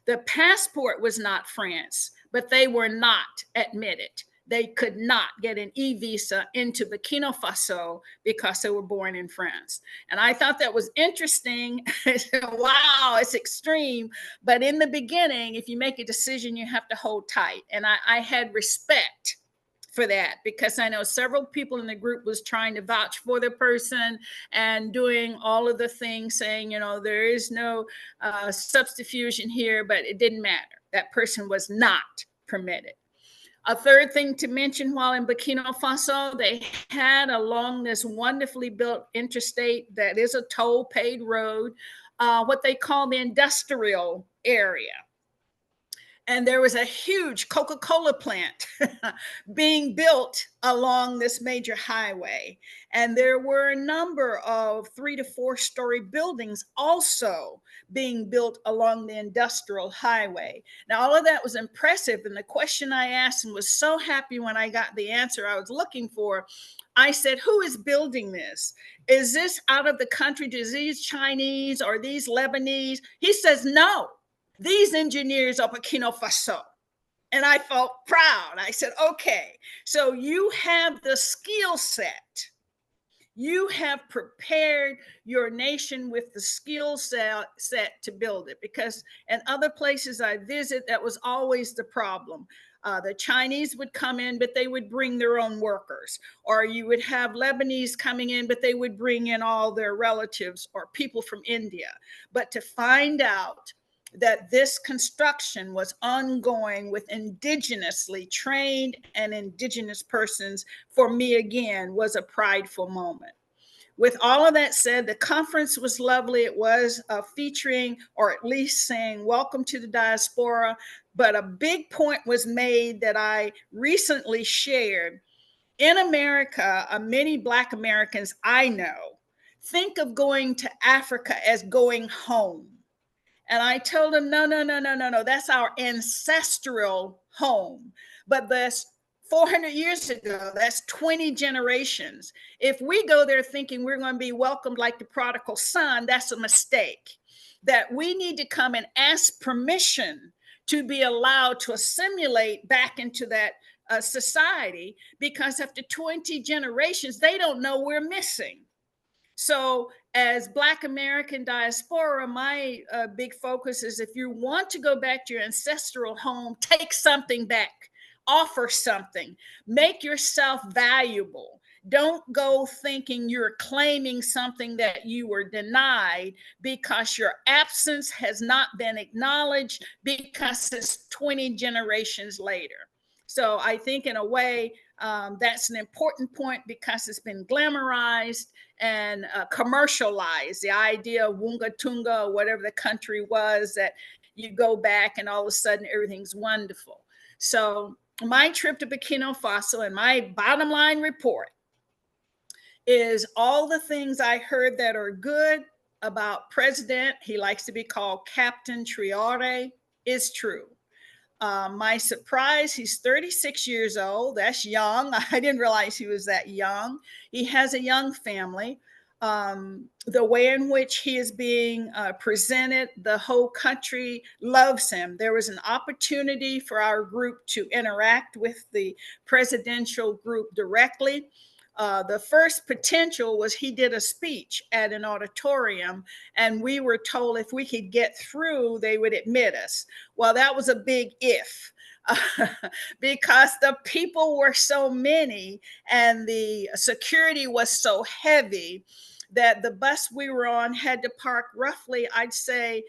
The passport was not France, but they were not admitted. They could not get an e-visa into Burkina Faso because they were born in France. And I thought that was interesting. Wow, it's extreme. But in the beginning, if you make a decision, you have to hold tight. And I had respect for that, because I know several people in the group was trying to vouch for the person and doing all of the things, saying, you know, there is no substitution here, but it didn't matter. That person was not permitted. A third thing to mention, while in Burkina Faso, they had along this wonderfully built interstate that is a toll paid road, what they call the industrial area. And there was a huge Coca-Cola plant being built along this major highway. And there were a number of 3 to 4 story buildings also being built along the industrial highway. Now, all of that was impressive. And the question I asked, and was so happy when I got the answer I was looking for, I said, who is building this? Is this out of the country? Is these Chinese or these Lebanese? He says, no. These engineers are Burkina Faso. And I felt proud. I said, okay, so you have the skill set. You have prepared your nation with the skill set to build it. Because in other places I visit, that was always the problem. The Chinese would come in, but they would bring their own workers. Or you would have Lebanese coming in, but they would bring in all their relatives or people from India. But to find out that this construction was ongoing with indigenously trained and indigenous persons, for me, again, was a prideful moment. With all of that said, the conference was lovely. It was featuring, or at least saying, welcome to the diaspora. But a big point was made that I recently shared. In America, many Black Americans I know think of going to Africa as going home. And I told him, no, that's our ancestral home. But that's 400 years ago, that's 20 generations. If we go there thinking we're going to be welcomed like the prodigal son, that's a mistake. That we need to come and ask permission to be allowed to assimilate back into that society, because after 20 generations, they don't know we're missing. So as Black American diaspora, my big focus is if you want to go back to your ancestral home, take something back, offer something, make yourself valuable. Don't go thinking you're claiming something that you were denied because your absence has not been acknowledged because it's 20 generations later. So I think in a way, that's an important point because it's been glamorized and commercialized. The idea of Wunga Tunga, or whatever the country was, that you go back and all of a sudden everything's wonderful. So my trip to Burkina Faso and my bottom line report is all the things I heard that are good about President, he likes to be called Captain Traore, is true. My surprise, he's 36 years old. That's young. I didn't realize he was that young. He has a young family. The way in which he is being presented, the whole country loves him. There was an opportunity for our group to interact with the presidential group directly. The first potential was he did a speech at an auditorium, and we were told if we could get through, they would admit us. Well, that was a big if. Because the people were so many and the security was so heavy that the bus we were on had to park roughly, I'd say,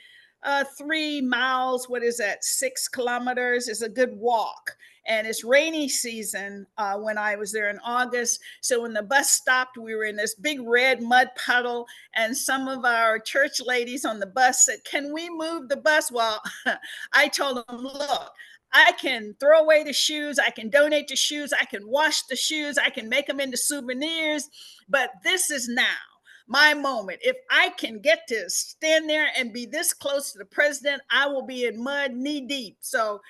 3 miles. What is that? 6 kilometers is a good walk. And it's rainy season when I was there in August. So when the bus stopped, we were in this big red mud puddle. And some of our church ladies on the bus said, "Can we move the bus?" Well, I told them, look, I can throw away the shoes. I can donate the shoes. I can wash the shoes. I can make them into souvenirs. But this is now my moment. If I can get to stand there and be this close to the president, I will be in mud knee deep. So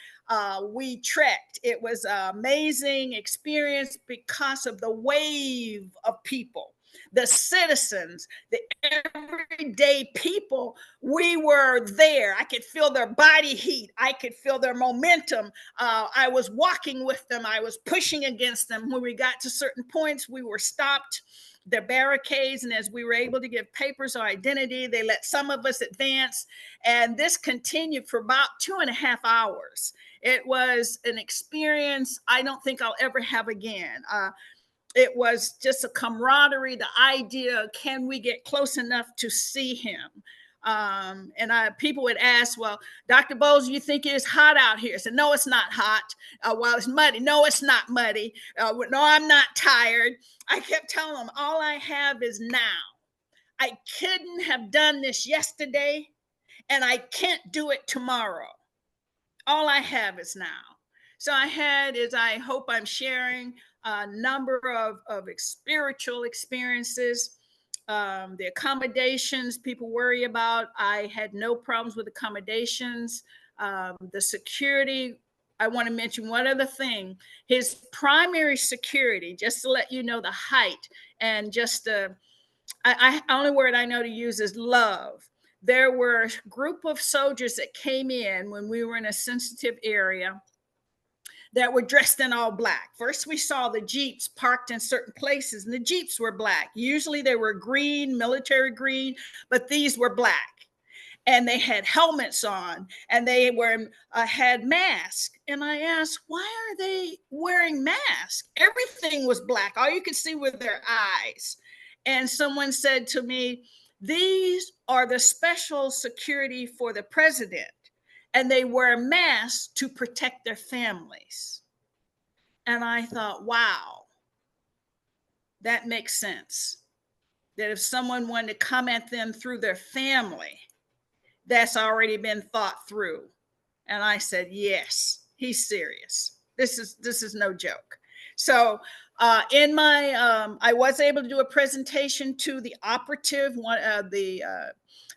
we trekked. It was an amazing experience because of the wave of people, the citizens, the everyday people. We were there. I could feel their body heat. I could feel their momentum. I was walking with them. I was pushing against them. When we got to certain points, we were stopped. The barricades, and as we were able to give papers or identity, they let some of us advance. And this continued for about 2.5 hours. It was an experience I don't think I'll ever have again. It was just a camaraderie, the idea, can we get close enough to see him? People would ask, well, Dr. Boles, you think it's hot out here? I said, no, it's not hot. Well, it's muddy. No, it's not muddy. No, I'm not tired. I kept telling them, all I have is now. I couldn't have done this yesterday, and I can't do it tomorrow. All I have is now. So I had, as I hope I'm sharing, a number of spiritual experiences. The accommodations people worry about, I had no problems with accommodations. The security, I want to mention one other thing. His primary security, just to let you know the height, and just only word I know to use is love. There were a group of soldiers that came in when we were in a sensitive area that were dressed in all black. First, we saw the Jeeps parked in certain places, and the Jeeps were black. Usually they were green, military green, but these were black. And they had helmets on, and they had masks. And I asked, why are they wearing masks? Everything was black. All you could see were their eyes. And someone said to me, these are the special security for the president, and they wear masks to protect their families. And I thought, wow, that makes sense. That if someone wanted to come at them through their family, that's already been thought through. And I said, yes, he's serious. This is no joke. So I was able to do a presentation to the operative.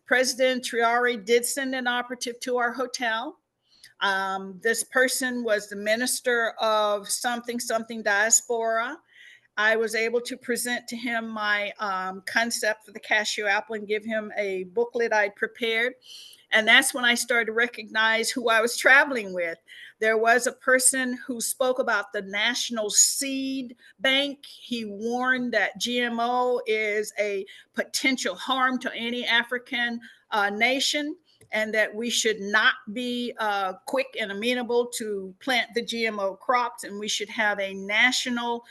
President Traore did send an operative to our hotel. This person was the minister of something diaspora. I was able to present to him my concept for the cashew apple and give him a booklet I'd prepared. And that's when I started to recognize who I was traveling with. There was a person who spoke about the National Seed Bank. He warned that GMO is a potential harm to any African nation, and that we should not be quick and amenable to plant the GMO crops, and we should have a national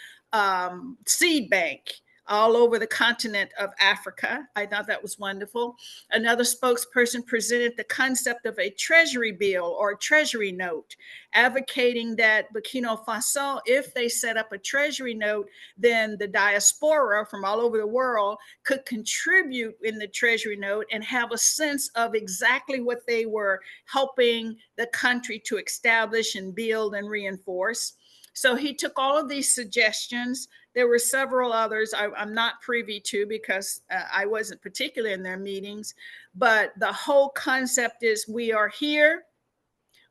seed bank all over the continent of Africa. I thought that was wonderful. Another spokesperson presented the concept of a treasury bill or treasury note, advocating that Burkina Faso, if they set up a treasury note, then the diaspora from all over the world could contribute in the treasury note and have a sense of exactly what they were helping the country to establish and build and reinforce. So he took all of these suggestions. There were several others I'm not privy to because I wasn't particularly in their meetings, but the whole concept is we are here.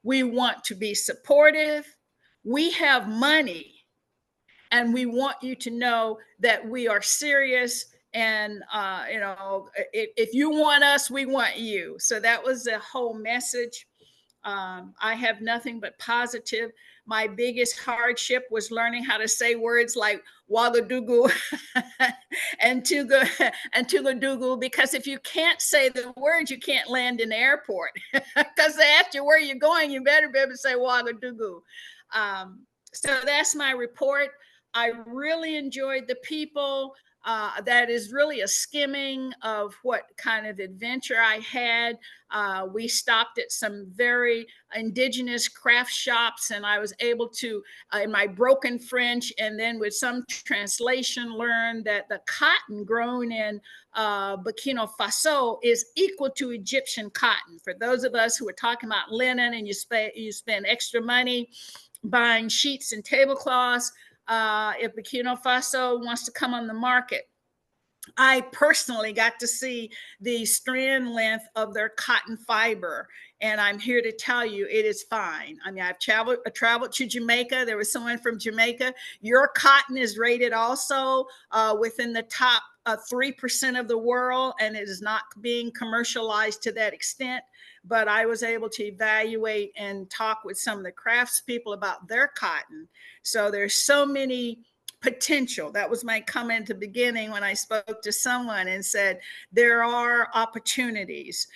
We want to be supportive. We have money, and we want you to know that we are serious. And, if you want us, we want you. So that was the whole message. I have nothing but positive. My biggest hardship was learning how to say words like Ouagadougou and Tugadougou, because if you can't say the words, you can't land in the airport. Because they ask you where you're going, you better be able to say Ouagadougou. So that's my report. I really enjoyed the people. That is really a skimming of what kind of adventure I had. We stopped at some very indigenous craft shops, and I was able to, in my broken French and then with some translation, learn that the cotton grown in Burkina Faso is equal to Egyptian cotton. For those of us who are talking about linen and you spend extra money buying sheets and tablecloths, if Burkina Faso wants to come on the market. I personally got to see the strand length of their cotton fiber, and I'm here to tell you it is fine. I mean, I traveled to Jamaica. There was someone from Jamaica. Your cotton is rated also within the top 3% of the world, and it is not being commercialized to that extent. But I was able to evaluate and talk with some of the craftspeople about their cotton. So there's so many potential. That was my comment at the beginning when I spoke to someone and said, there are opportunities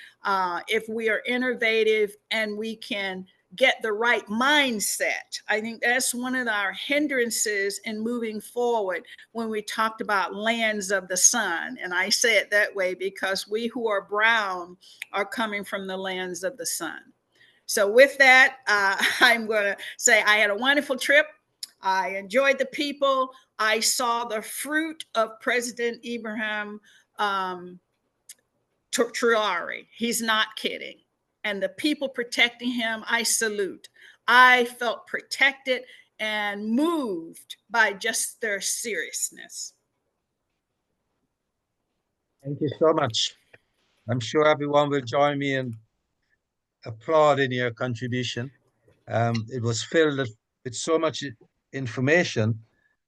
if we are innovative and we can get the right mindset. I think that's one of our hindrances in moving forward when we talked about lands of the sun. And I say it that way because we who are brown are coming from the lands of the sun. So with that, I'm going to say I had a wonderful trip. I enjoyed the people. I saw the fruit of President Ibrahim Traore. He's not kidding. And the people protecting him, I salute. I felt protected and moved by just their seriousness. Thank you so much. I'm sure everyone will join me in applauding your contribution. It was filled with so much information.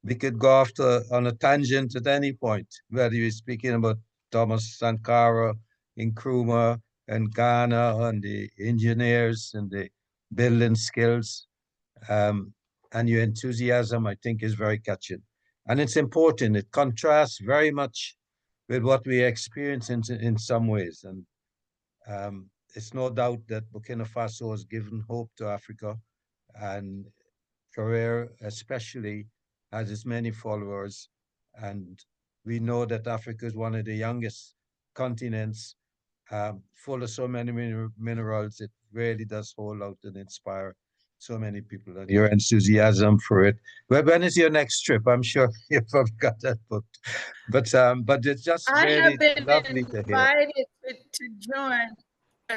We could go off on a tangent at any point, whether you're speaking about Thomas Sankara in Nkrumah and Ghana and the engineers and the building skills. And your enthusiasm, I think, is very catching. And it's important. It contrasts very much with what we experience in some ways. And it's no doubt that Burkina Faso has given hope to Africa, and Traore especially has as many followers. And we know that Africa is one of the youngest continents, full of so many minerals. It really does hold out and inspire so many people. And your enthusiasm for it. When is your next trip? I'm sure you've got that booked. But it's just really lovely to hear. I have been invited to join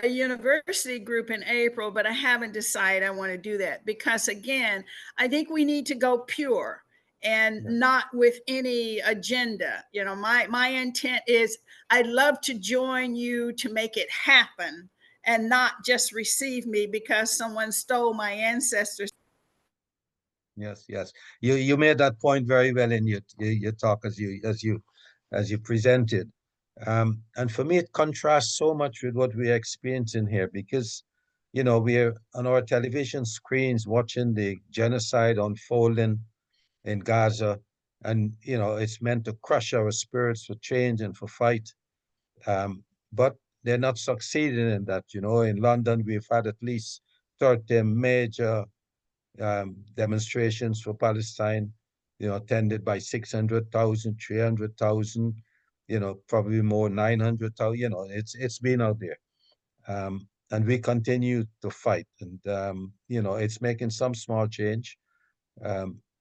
a university group in April, but I haven't decided I want to do that because, again, I think we need to go pure and not with any agenda. You know, my intent is I'd love to join you to make it happen and not just receive me because someone stole my ancestors. Yes, yes. You made that point very well in your talk as you presented. And for me, it contrasts so much with what we're experiencing here because you know, we're on our television screens watching the genocide unfolding in Gaza. And, you know, it's meant to crush our spirits for change and for fight. But they're not succeeding in that. You know, in London, we've had at least 30 major demonstrations for Palestine, you know, attended by 600,000, 300,000, you know, probably more, 900,000, you know, it's been out there. And we continue to fight. And, you know, it's making some small change,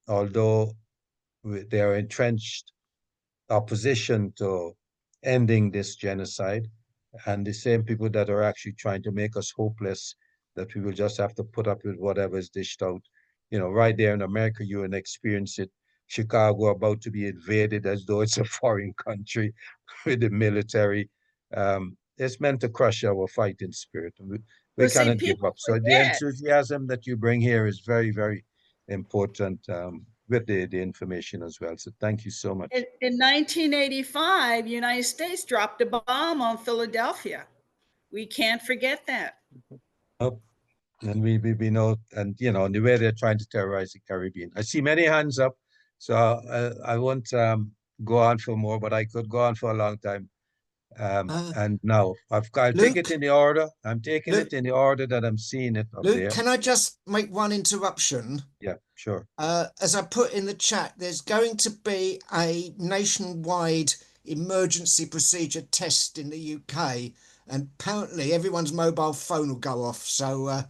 although they are entrenched opposition to ending this genocide, and the same people that are actually trying to make us hopeless, that we will just have to put up with whatever is dished out. You know, right there in America, you will experience it. Chicago about to be invaded as though it's a foreign country with the military. It's meant to crush our fighting spirit. We But see, cannot give people up. So the forget. enthusiasm that you bring here is very, very important, with the information as well. So thank you so much. In 1985, United States dropped a bomb on Philadelphia. We can't forget that. Oh, and we know, and you know, the way they're trying to terrorize the Caribbean. I see many hands up, so I won't go on for more, but I could go on for a long time. And now I'll take it Luke, in the order. I'm taking Luke, it in the order that I'm seeing it up Luke, there. can I just make one interruption? Yeah, sure. As I put in the chat, there's going to be a nationwide emergency procedure test in the UK, and apparently everyone's mobile phone will go off. So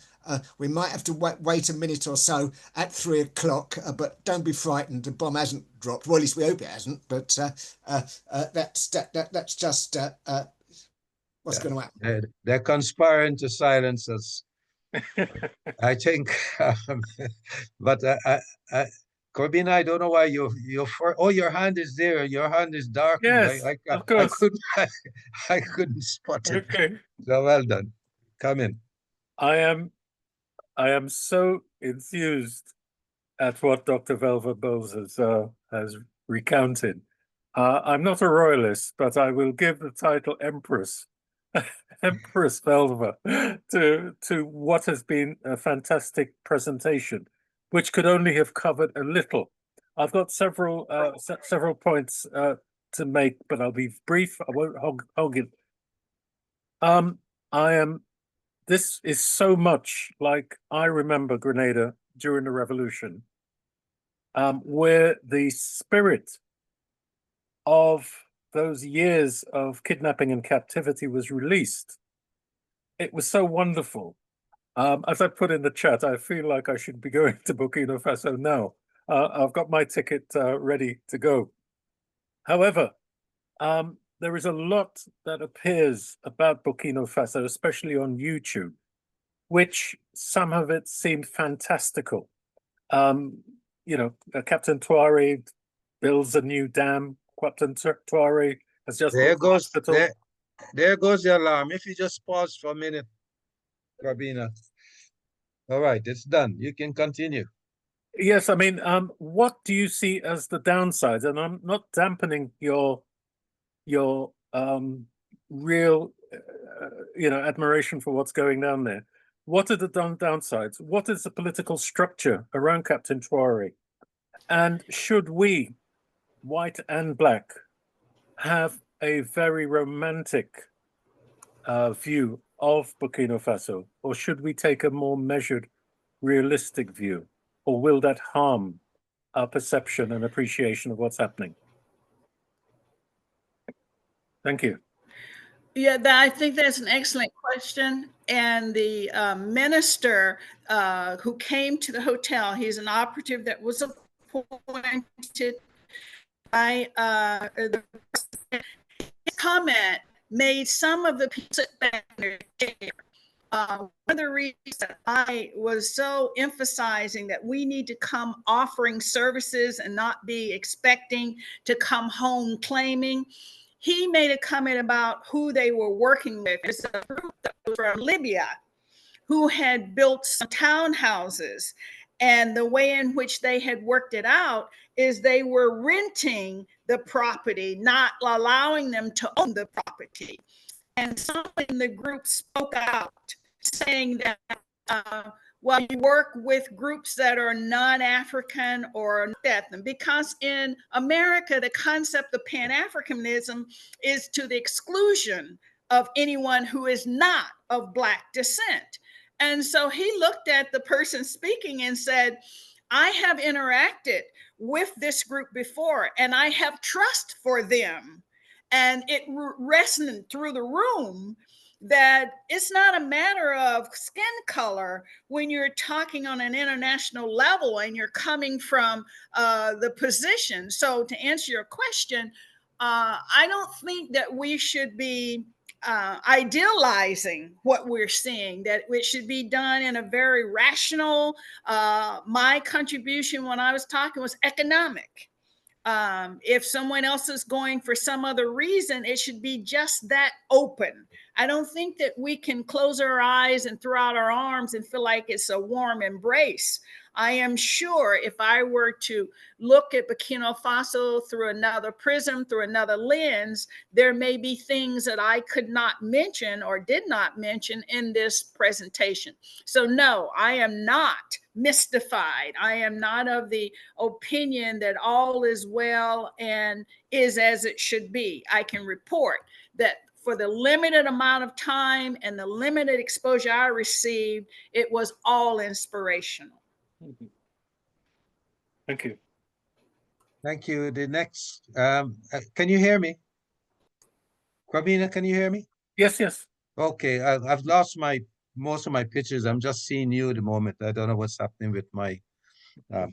we might have to wait a minute or so at 3 o'clock, but don't be frightened. The bomb hasn't dropped. Well, at least we hope it hasn't, but that's just what's going to happen. They're conspiring to silence us. I think, but Corbin, I don't know why your hand is there. Your hand is darkened. Yes, of course. I couldn't spot it. Okay. So well done. Come in. I am so enthused at what Dr. Velva Boles has recounted. I'm not a royalist, but I will give the title Empress, Empress Velva, to what has been a fantastic presentation, which could only have covered a little. I've got several points to make, but I'll be brief. I won't hog it. This is so much like I remember Grenada during the revolution, where the spirit of those years of kidnapping and captivity was released. It was so wonderful. As I put in the chat, I feel like I should be going to Burkina Faso now. I've got my ticket ready to go. However, there is a lot that appears about Burkina Faso, especially on YouTube, which some of it seemed fantastical. You know, Captain Traore builds a new dam. Captain Traore has just there goes the alarm. If you just pause for a minute, Rabina. All right, it's done. You can continue. Yes, I mean, what do you see as the downsides? And I'm not dampening your real, admiration for what's going down there. What are the downsides? What is the political structure around Captain Traore? And should we, white and black, have a very romantic view of Burkina Faso, or should we take a more measured, realistic view, or will that harm our perception and appreciation of what's happening? Thank you. Yeah, I think that's an excellent question. And the minister who came to the hotel, he's an operative that was appointed by the president. His comment made some of the people sit back in their chair. One of the reasons that I was so emphasizing that we need to come offering services and not be expecting to come home claiming, he made a comment about who they were working with. It's a group that was from Libya who had built some townhouses. And the way in which they had worked it out is they were renting the property, not allowing them to own the property. And someone in the group spoke out saying that, well, you work with groups that are non-African or at them, because in America, the concept of Pan-Africanism is to the exclusion of anyone who is not of Black descent. And so he looked at the person speaking and said, I have interacted with this group before, and I have trust for them. And it resonated through the room that it's not a matter of skin color when you're talking on an international level and you're coming from the position. So to answer your question, I don't think that we should be idealizing what we're seeing, that it should be done in a very rational, my contribution when I was talking was economic. If someone else is going for some other reason, it should be just that open. I don't think that we can close our eyes and throw out our arms and feel like it's a warm embrace. I am sure if I were to look at Burkina Faso through another prism, through another lens, there may be things that I could not mention or did not mention in this presentation. So no, I am not mystified. I am not of the opinion that all is well and is as it should be. I can report that for the limited amount of time and the limited exposure I received, it was all inspirational. Thank you. Thank you. The next, can you hear me? Kwabena, can you hear me? Yes, yes. Okay, I've lost most of my pictures. I'm just seeing you at the moment. I don't know what's happening with my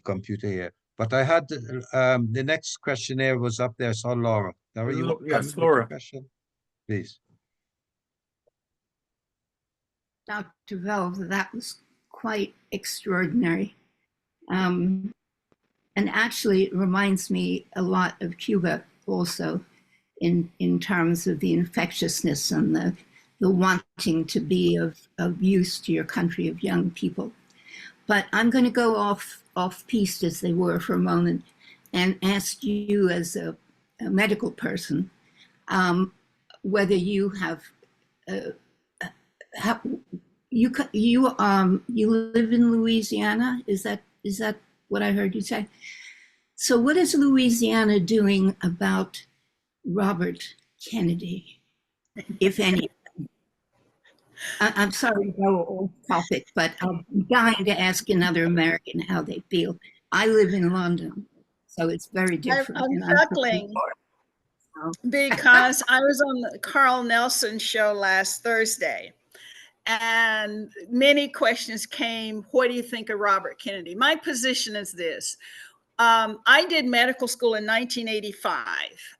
computer here. But I had the next questionnaire was up there. I saw Laura. Laura, you Yes, coming with Laura. the question? Please. Dr. Velva, that was quite extraordinary. And actually it reminds me a lot of Cuba also in terms of the infectiousness and the wanting to be of use to your country of young people. But I'm going to go off piste, as they were, for a moment and ask you as a medical person whether you have you live in Louisiana? Is that what I heard you say? So what is Louisiana doing about Robert Kennedy, if any? I'm sorry to go off topic, but I'm dying to ask another American how they feel. I live in London, so it's very different. I'm chuckling because I was on the Carl Nelson show last Thursday, and many questions came. What do you think of Robert Kennedy? My position is this. I did medical school in 1985,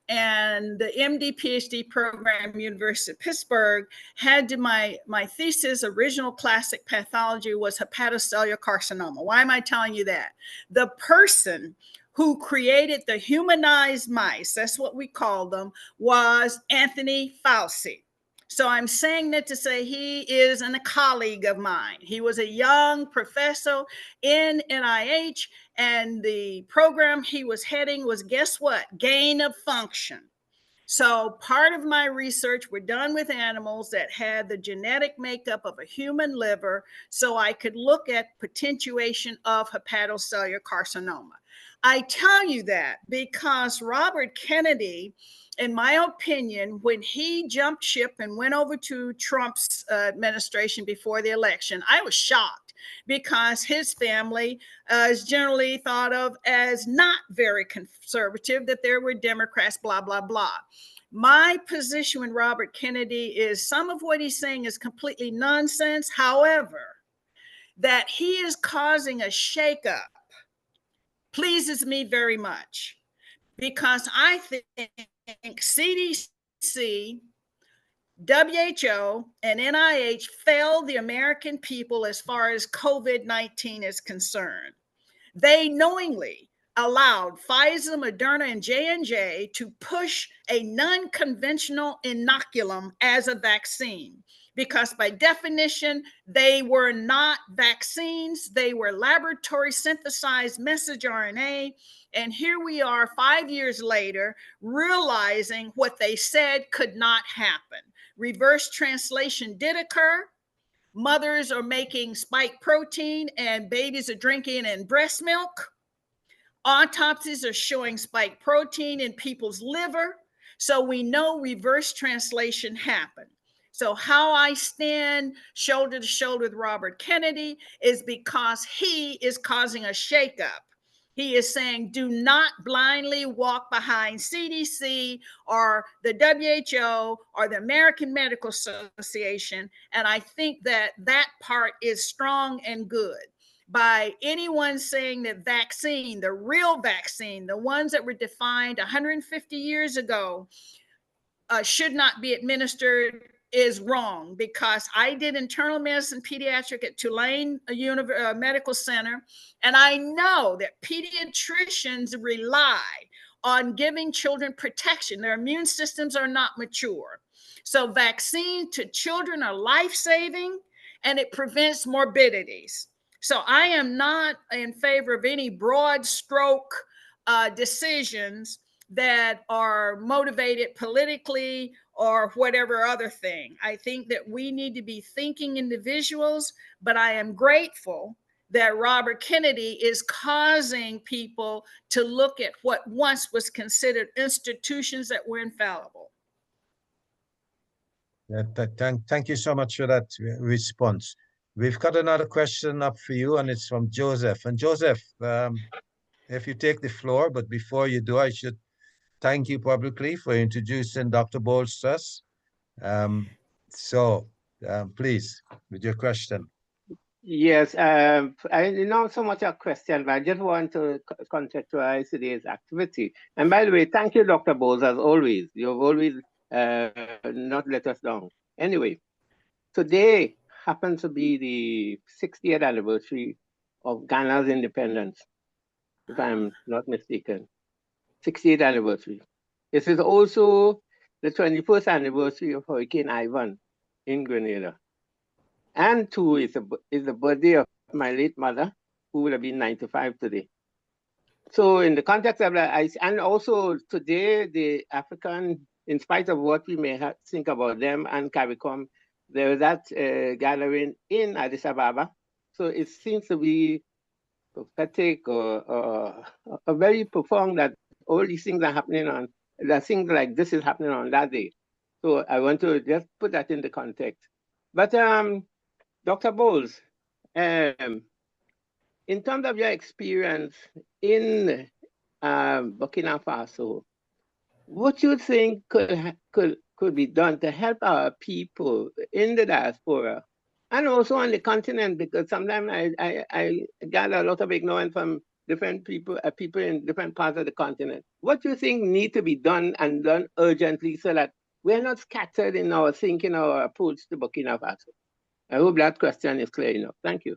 and the MD PhD program, University of Pittsburgh, had my thesis, original classic pathology, was hepatocellular carcinoma. Why am I telling you that? The person who created the humanized mice, that's what we call them, was Anthony Fauci. So I'm saying that to say he is a colleague of mine. He was a young professor in NIH, and the program he was heading was, guess what? Gain of function. So part of my research were done with animals that had the genetic makeup of a human liver, so I could look at potentiation of hepatocellular carcinoma. I tell you that because Robert Kennedy, in my opinion, when he jumped ship and went over to Trump's administration before the election, I was shocked because his family is generally thought of as not very conservative, that there were Democrats, blah, blah, blah. My position with Robert Kennedy is some of what he's saying is completely nonsense. However, that he is causing a shakeup pleases me very much, because I think CDC, WHO, and NIH failed the American people as far as COVID-19 is concerned. They knowingly allowed Pfizer, Moderna, and J&J to push a non-conventional inoculum as a vaccine, because by definition, they were not vaccines. They were laboratory synthesized messenger RNA. And here we are 5 years later, realizing what they said could not happen. Reverse translation did occur. mothers are making spike protein and babies are drinking in breast milk. Autopsies are showing spike protein in people's liver. So we know reverse translation happened. So how I stand shoulder to shoulder with Robert Kennedy is because he is causing a shakeup. He is saying, do not blindly walk behind CDC or the WHO or the American Medical Association. And I think that that part is strong and good. By anyone saying that vaccine, the real vaccine, the ones that were defined 150 years ago, should not be administered is wrong, because I did internal medicine pediatric at Tulane Medical Center, and I know that pediatricians rely on giving children protection. Their immune systems are not mature. So vaccines to children are life-saving, and it prevents morbidities. So I am not in favor of any broad stroke decisions that are motivated politically or whatever other thing. I think that we need to be thinking individuals, but I am grateful that Robert Kennedy is causing people to look at what once was considered institutions that were infallible. Yeah, thank you so much for that response. We've got another question up for you, and it's from Joseph. And Joseph, if you take the floor, but before you do, I should thank you publicly for introducing Dr. Boles to us. Please, with your question. Yes, I not so much a question, but I just want to contextualize today's activity. And by the way, thank you, Dr. Boles, as always. You've always not let us down. Anyway, today happens to be the 60th anniversary of Ghana's independence, if I'm not mistaken. 60th anniversary. This is also the 21st anniversary of Hurricane Ivan in Grenada. And two is the birthday of my late mother, who would have been 95 today. So in the context of that, and also today, the African, in spite of what we may think about them and CARICOM, there was that gathering in Addis Ababa. So it seems to be prophetic or very profound that all these things are happening on, that things like this is happening on that day. So I want to just put that in the context. But Dr. Boles, in terms of your experience in Burkina Faso, what you think could be done to help our people in the diaspora and also on the continent? Because sometimes I gather a lot of ignorance from different people in different parts of the continent. What do you think need to be done and done urgently so that we're not scattered in our thinking or approach to Burkina Faso? I hope that question is clear enough. Thank you.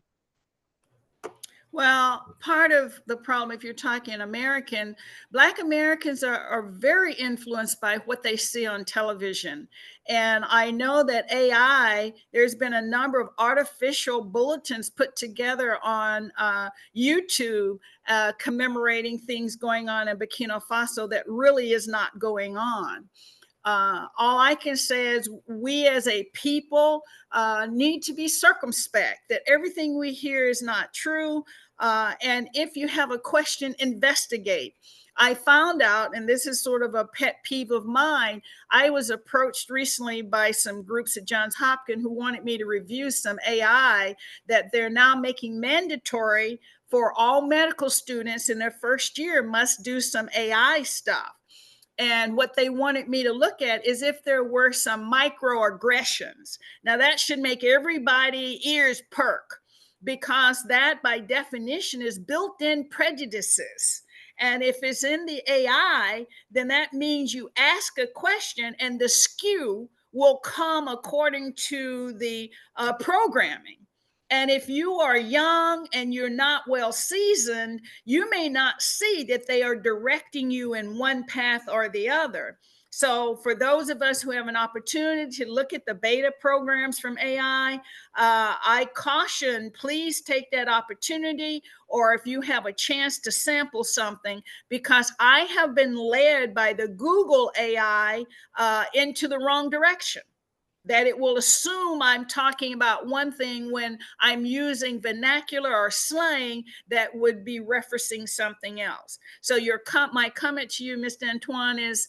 Well, part of the problem, if you're talking American, Black Americans are very influenced by what they see on television. And I know that AI, there's been a number of artificial bulletins put together on YouTube commemorating things going on in Burkina Faso that really is not going on. All I can say is we as a people need to be circumspect, that everything we hear is not true. And if you have a question, investigate. I found out, and this is sort of a pet peeve of mine, I was approached recently by some groups at Johns Hopkins who wanted me to review some AI that they're now making mandatory for all medical students in their first year must do some AI stuff. And what they wanted me to look at is if there were some microaggressions. Now that should make everybody ears perk, because that by definition is built-in prejudices. And if it's in the AI, then that means you ask a question and the skew will come according to the programming. And if you are young and you're not well seasoned, you may not see that they are directing you in one path or the other. So for those of us who have an opportunity to look at the beta programs from AI, I caution, please take that opportunity, or if you have a chance to sample something, because I have been led by the Google AI into the wrong direction. that it will assume I'm talking about one thing when I'm using vernacular or slang that would be referencing something else. So my comment to you, Mr. Antoine, is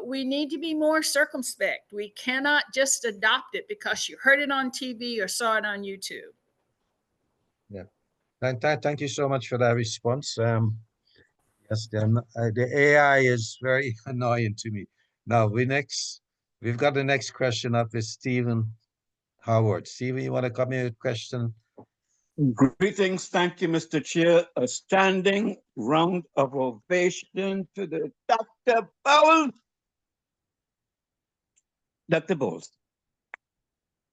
we need to be more circumspect. We cannot just adopt it because you heard it on TV or saw it on YouTube. Yeah. Thank you so much for that response. Yes, the AI is very annoying to me. Now, we've got the next question up with Stephen Howard. Stephen, you want to come in with a question? Greetings. Thank you, Mr. Chair. A standing round of ovation to the Dr. Bowles. Dr. Bowles,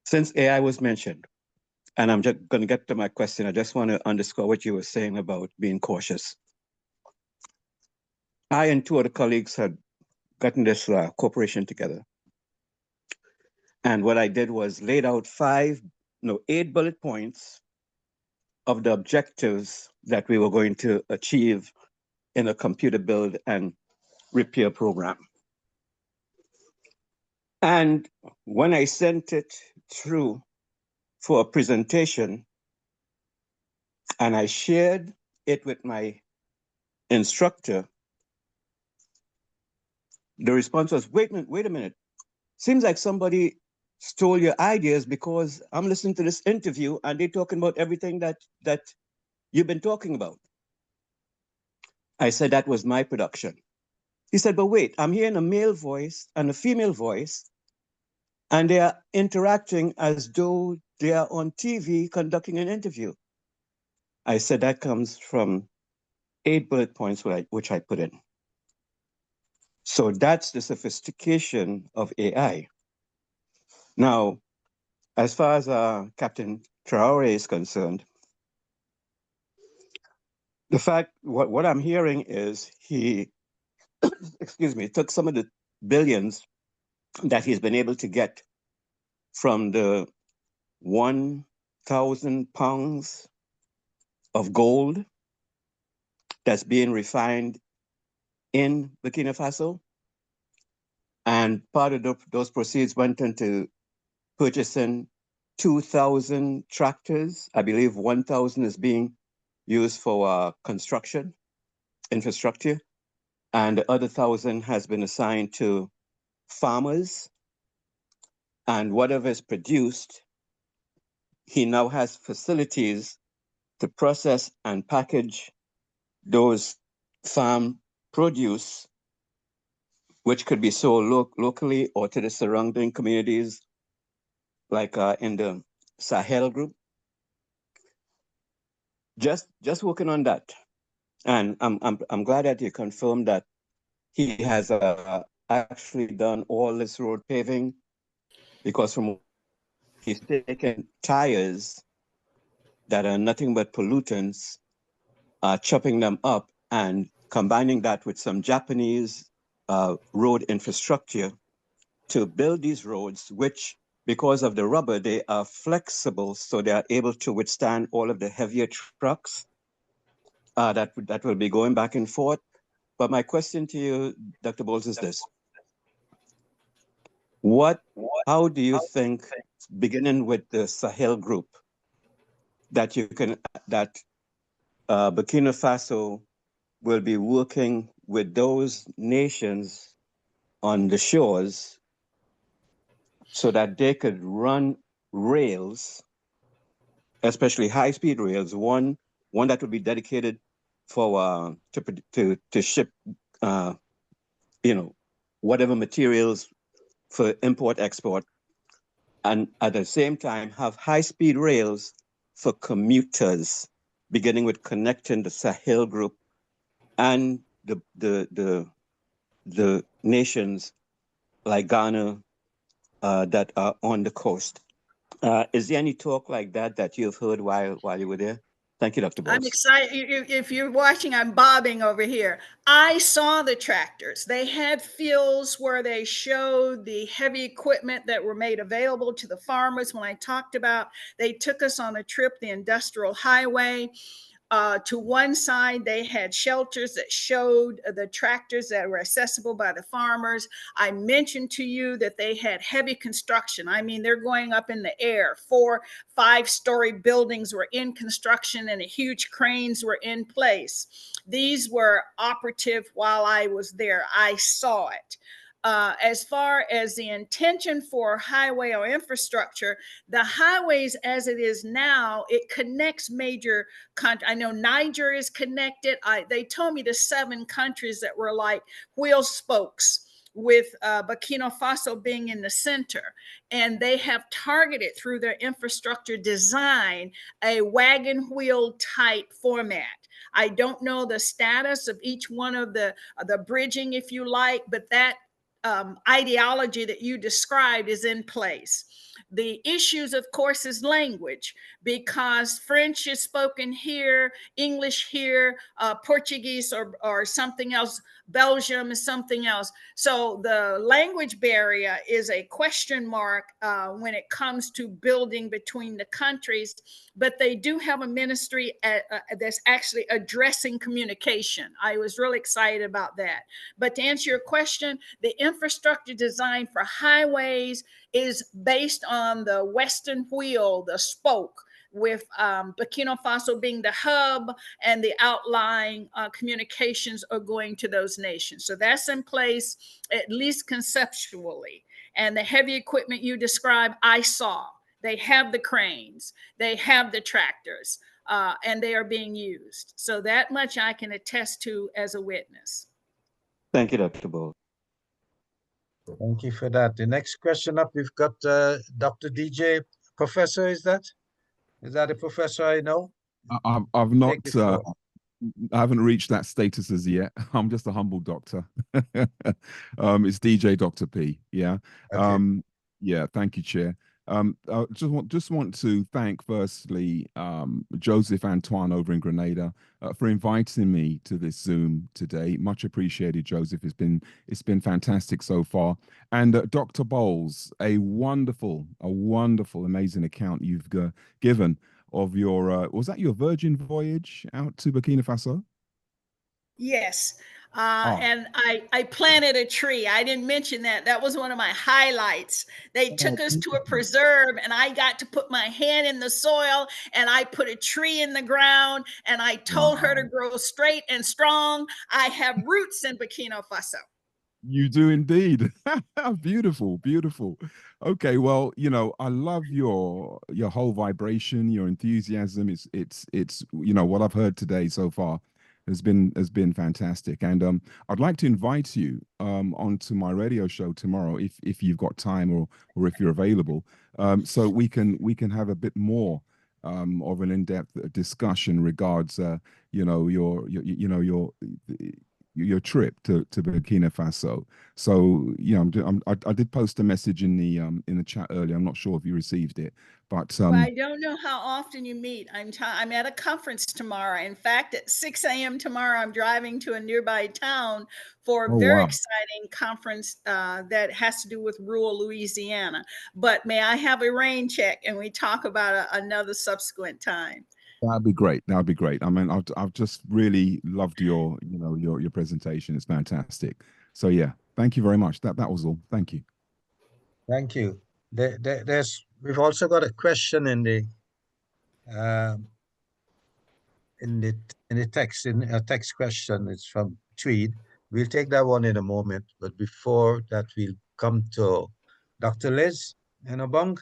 since AI was mentioned, and I'm just going to get to my question, I just want to underscore what you were saying about being cautious. I and two other colleagues had gotten this corporation together. And what I did was laid out 8 bullet points of the objectives that we were going to achieve in a computer build and repair program. And when I sent it through for a presentation, and I shared it with my instructor, the response was, wait a minute. Seems like somebody stole your ideas, because I'm listening to this interview and they're talking about everything that you've been talking about. I said that was my production. He said, but wait, I'm hearing a male voice and a female voice, and they are interacting as though they are on TV conducting an interview. I said that comes from 8 bullet points which I put in. So that's the sophistication of AI. Now, as far as Captain Traore is concerned, the fact, what I'm hearing is he, excuse me, took some of the billions that he's been able to get from the 1,000 pounds of gold that's being refined in Burkina Faso. And part of those proceeds went into purchasing 2,000 tractors. I believe 1,000 is being used for construction, infrastructure. And the other 1,000 has been assigned to farmers. And whatever is produced, he now has facilities to process and package those farm produce, which could be sold locally or to the surrounding communities, like in the Sahel group. Just working on that. And I'm glad that you confirmed that he has actually done all this road paving, because from he's taken tires that are nothing but pollutants, chopping them up and combining that with some Japanese road infrastructure to build these roads, which, because of the rubber, they are flexible, so they are able to withstand all of the heavier trucks that will be going back and forth. But my question to you, Dr. Boles, is this. How do you think, beginning with the Sahel group, that Burkina Faso will be working with those nations on the shores so that they could run rails, especially high-speed rails, one that would be dedicated for to ship whatever materials for import export, and at the same time have high-speed rails for commuters, beginning with connecting the Sahel group and the nations like Ghana that are on the coast. Is there any talk like that you've heard while you were there? Thank you, Dr. Boles. I'm excited. If you're watching, I'm bobbing over here. I saw the tractors. They had fields where they showed the heavy equipment that were made available to the farmers. When I talked about, they took us on a trip, the industrial highway. To one side, they had shelters that showed the tractors that were accessible by the farmers. I mentioned to you that they had heavy construction. I mean, they're going up in the air. 4, 5-story buildings were in construction and huge cranes were in place. These were operative while I was there. I saw it. As far as the intention for highway or infrastructure, the highways as it is now, it connects major countries. I know Niger is connected. They told me the 7 countries that were like wheel spokes, with Burkina Faso being in the center. And they have targeted through their infrastructure design a wagon wheel type format. I don't know the status of each one of the bridging, if you like, but that ideology that you described is in place. The issues, of course, is language, because French is spoken here, English here, Portuguese or something else, Belgium is something else. So the language barrier is a question mark when it comes to building between the countries, but they do have a ministry that's actually addressing communication. I was really excited about that. But to answer your question, the infrastructure design for highways is based on the Western wheel, the spoke, with Burkina Faso being the hub, and the outlying communications are going to those nations. So that's in place, at least conceptually. And the heavy equipment you described, I saw. They have the cranes, they have the tractors, and they are being used. So that much I can attest to as a witness. Thank you, Dr. Boles. Thank you for that. The next question up, we've got Dr. DJ. Professor, is that a professor I know? I've not, Take the floor. I haven't reached that status as yet. I'm just a humble doctor. It's DJ Dr. P. Yeah. Okay. Yeah. Thank you, Chair. I just want to thank firstly Joseph Antoine over in Grenada for inviting me to this Zoom today. Much appreciated, Joseph. It's been fantastic so far. And Dr. Boles, a wonderful, amazing account you've given of your was that your Virgin voyage out to Burkina Faso? Yes. And I planted a tree. I didn't mention that. That was one of my highlights. They took us to a preserve, and I got to put my hand in the soil, and I put a tree in the ground, and I told her to grow straight and strong. I have roots in Burkina Faso. You do indeed. Beautiful, beautiful. Okay, well, I love your whole vibration, your enthusiasm. It's what I've heard today so far has been fantastic. And I'd like to invite you onto my radio show tomorrow if you've got time or if you're available, so we can have a bit more of an in-depth discussion regards your trip to Burkina Faso. So I did post a message in the chat earlier. I'm not sure if you received it, but well, I don't know how often you meet. I'm at a conference tomorrow. In fact, at 6 a.m. tomorrow, I'm driving to a nearby town for a very exciting conference that has to do with rural Louisiana. But may I have a rain check and we talk about another subsequent time? That'd be great. That'd be great. I mean, I've just really loved your presentation. It's fantastic. So yeah, thank you very much. That was all. Thank you. Thank you. We've also got a question in the text, in a text question. It's from Tweed. We'll take that one in a moment, but before that, we'll come to Dr. Liz Enobong.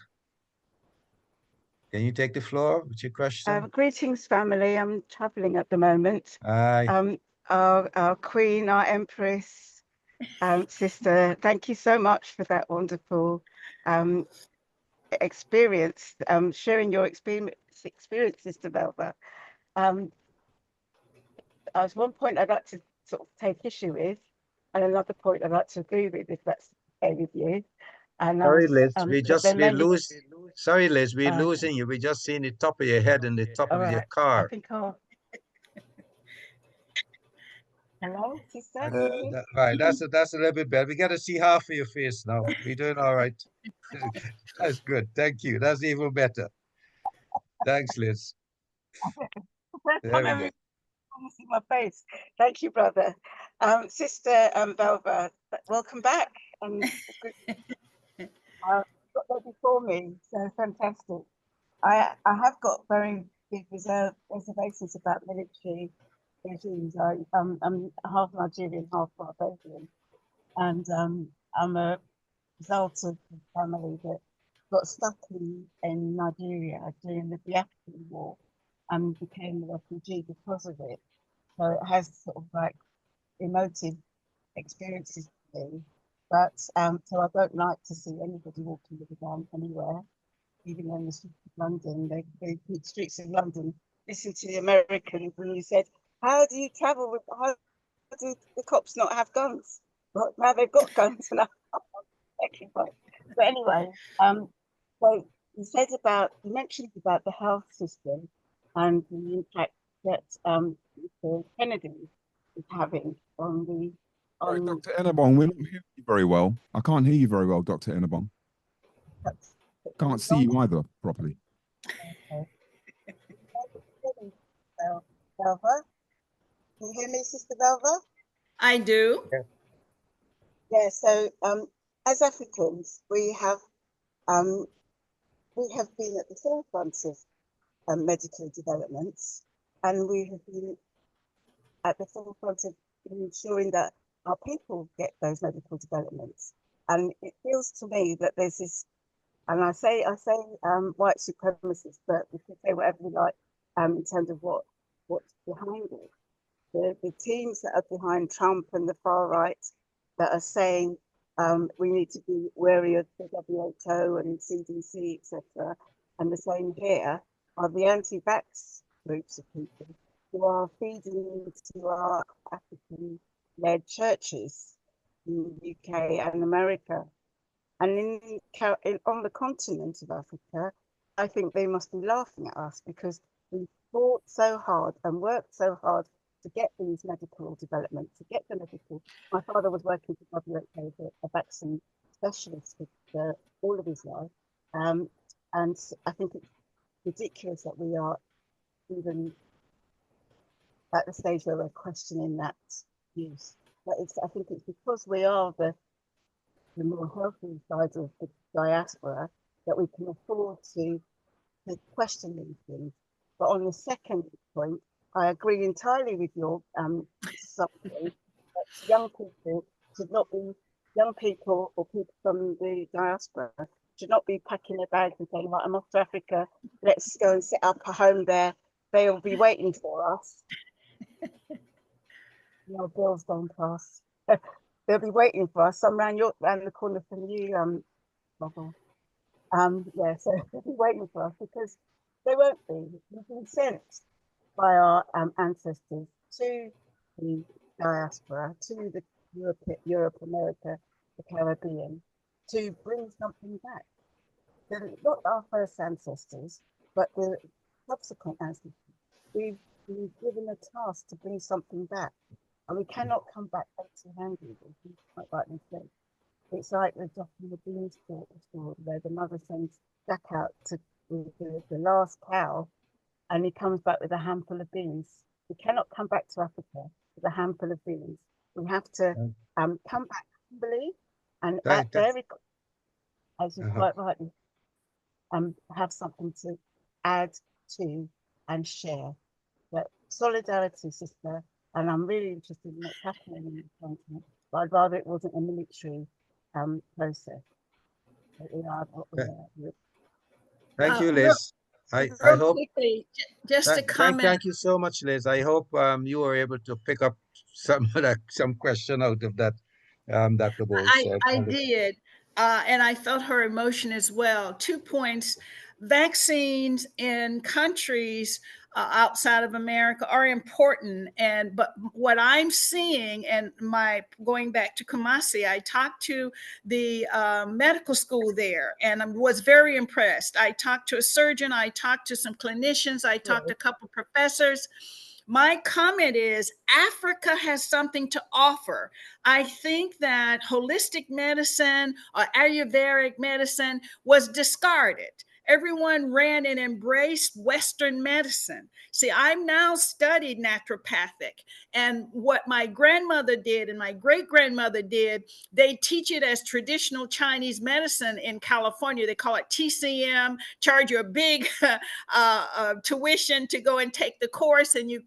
Can you take the floor with your question? Greetings, family. I'm traveling at the moment. Hi. Our queen, our empress, sister, thank you so much for that wonderful experience, sharing your experience, Sister Velva. There's one point I'd like to sort of take issue with, and another point I'd like to agree with, if that's okay with you. And sorry, Liz, sorry, Liz, we're losing you. We just seen the top of your head and the top of your car. I think I'll... Hello, sister? Right, that's a little bit better. We got to see half of your face now. We're doing all right. That's good. Thank you. That's even better. Thanks, Liz. There we go. See my face. Thank you, brother. Sister Velva, welcome back. Got there before me, so fantastic. I have got very big reservations about military regimes. I'm half Nigerian, half Barbadian, and I'm a result of a family that got stuck in Nigeria during the Biafran War and became a refugee because of it. So it has sort of like emotive experiences for me. But so I don't like to see anybody walking with a gun anywhere, even in the streets of London. The streets of London. Listen to the Americans when you said, "How do you travel with? How do the cops not have guns?" Well, now they've got guns now. But anyway, so you mentioned about the health system and the impact that Kennedy is having on the. Sorry, Dr. Enabong, we're not hearing you very well. I can't hear you very well, Dr. Enabong. Can't see you either properly. Okay. Velva, can you hear me, Sister Velva? I do. Yeah. So, as Africans, we have been at the forefront of medical developments, and we have been at the forefront of ensuring that our people get those medical developments. And it feels to me that there's this, and I say white supremacists, but we can say whatever we like in terms of what's behind it. The teams that are behind Trump and the far right that are saying we need to be wary of the WHO and CDC, etc. And the same here are the anti-vax groups of people who are feeding into our African-led churches in the UK and America. And on the continent of Africa, I think they must be laughing at us because we fought so hard and worked so hard to get these medical developments, to get the medical. My father was working for WHO as a vaccine specialist for all of his life. And I think it's ridiculous that we are even at the stage where we're questioning that use. But I think it's because we are the more healthy side of the diaspora that we can afford to question these things. But on the second point, I agree entirely with your something that young people or people from the diaspora should not be packing their bags and saying, right, I'm off to Africa, let's go and set up a home there. They'll be waiting for us. No bills don't pass. They'll be waiting for us. Some round the corner from you, Bubble. Yeah, so they'll be waiting for us because they won't be. We've been sent by our ancestors to the diaspora, to the Europe, America, the Caribbean, to bring something back. They're not our first ancestors, but the subsequent ancestors. We've been given a task to bring something back, and we cannot come back empty-handed, as you quite rightly said. It's like the dropping the beans story where the mother sends Jack out to the last cow, and he comes back with a handful of beans. We cannot come back to Africa with a handful of beans. We have to come back humbly and as you quite rightly, have something to add to and share. But solidarity, sister, and I'm really interested in what's happening in the continent, but I'd rather it wasn't a military process. Thank you, Liz. I hope quickly, just to comment. Thank you so much, Liz. I hope you were able to pick up some question out of that. Dr. Boles. I did, and I felt her emotion as well. 2 points: vaccines in countries outside of America are important, but what I'm seeing, and going back to Kumasi, I talked to the medical school there and I was very impressed. I talked to a surgeon, I talked to some clinicians, I talked to a couple of professors. My comment is Africa has something to offer. I think that holistic medicine or Ayurvedic medicine was discarded. everyone ran and embraced Western medicine. See, I've now studied naturopathic, and what my grandmother did and my great-grandmother did, they teach it as traditional Chinese medicine in California. They call it TCM, charge you a big tuition to go and take the course, and you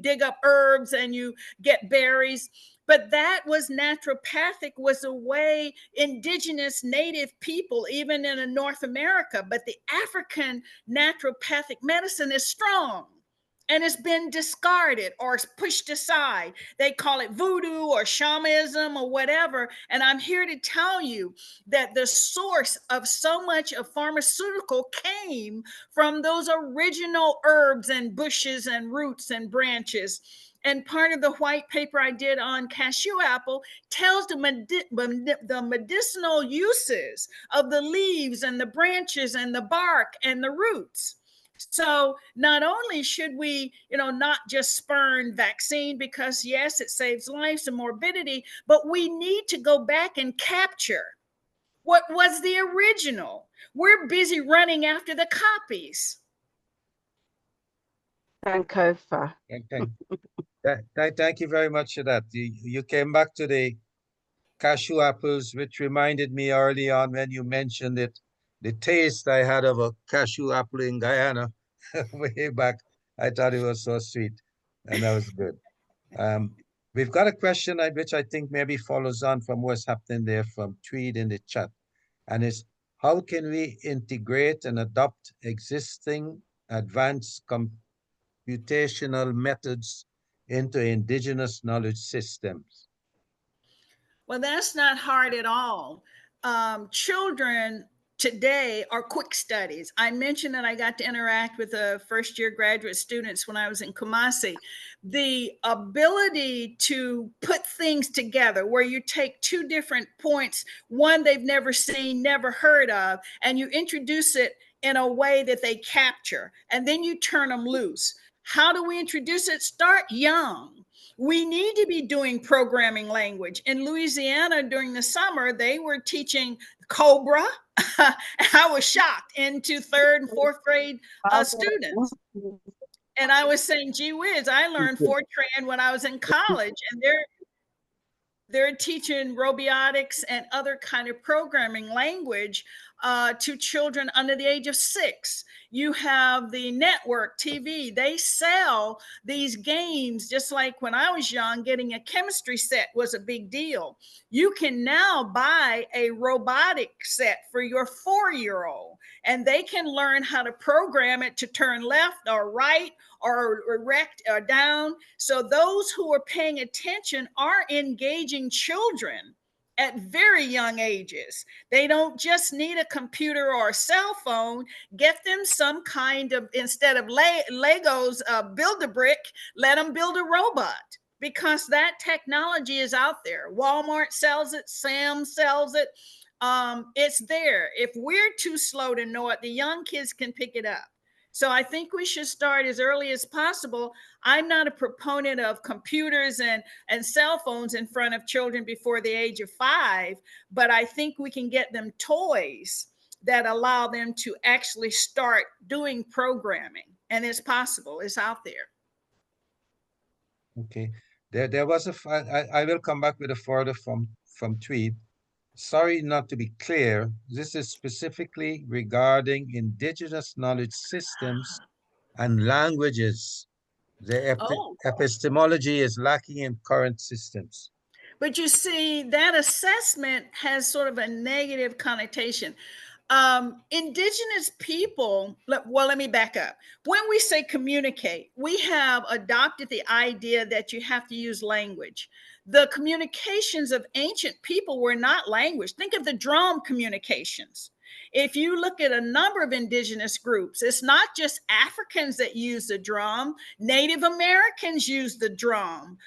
dig up herbs and you get berries. But that was naturopathic, was a way indigenous native people, even in North America, but the African naturopathic medicine is strong and it's been discarded or pushed aside. They call it voodoo or shamanism or whatever. And I'm here to tell you that the source of so much of pharmaceutical came from those original herbs and bushes and roots and branches. And part of the white paper I did on cashew apple tells the medicinal uses of the leaves and the branches and the bark and the roots. So not only should we, not just spurn vaccine because yes, it saves lives and morbidity, but we need to go back and capture what was the original. We're busy running after the copies. Thank you, sir. Thank you very much for that. You came back to the cashew apples, which reminded me early on when you mentioned it, the taste I had of a cashew apple in Guyana way back. I thought it was so sweet, and that was good. We've got a question which I think maybe follows on from what's happening there from Tweed in the chat, and it's how can we integrate and adopt existing advanced computational methods into indigenous knowledge systems? Well, that's not hard at all. Children today are quick studies. I mentioned that I got to interact with the first-year graduate students when I was in Kumasi. The ability to put things together where you take two different points, one they've never seen, never heard of, and you introduce it in a way that they capture, and then you turn them loose. How do we introduce it? Start young. We need to be doing programming language. In Louisiana during the summer, they were teaching Cobra. I was shocked into third and fourth grade students. And I was saying, gee whiz, I learned Fortran when I was in college, and they're teaching robotics and other kind of programming language to children under the age of 6. You have the network TV. They sell these games just like when I was young, getting a chemistry set was a big deal. You can now buy a robotic set for your 4-year-old, and they can learn how to program it to turn left or right or erect or down. So those who are paying attention are engaging children at very young ages. They don't just need a computer or a cell phone. Get them some kind of, instead of Legos, build a brick, let them build a robot, because that technology is out there. Walmart sells it, Sam's sells it. It's there. If we're too slow to know it, the young kids can pick it up. So I think we should start as early as possible. I'm not a proponent of computers and cell phones in front of children before the age of 5, but I think we can get them toys that allow them to actually start doing programming. And it's possible, it's out there. Okay. There was I will come back with a further from Tweed. Sorry not to be clear. This is specifically regarding indigenous knowledge systems and languages. The epistemology is lacking in current systems. But you see, that assessment has sort of a negative connotation. Indigenous people, well, let me back up. When we say communicate, we have adopted the idea that you have to use language. The communications of ancient people were not language. Think of the drum communications. If you look at a number of indigenous groups, it's not just Africans that use the drum. Native Americans use the drum.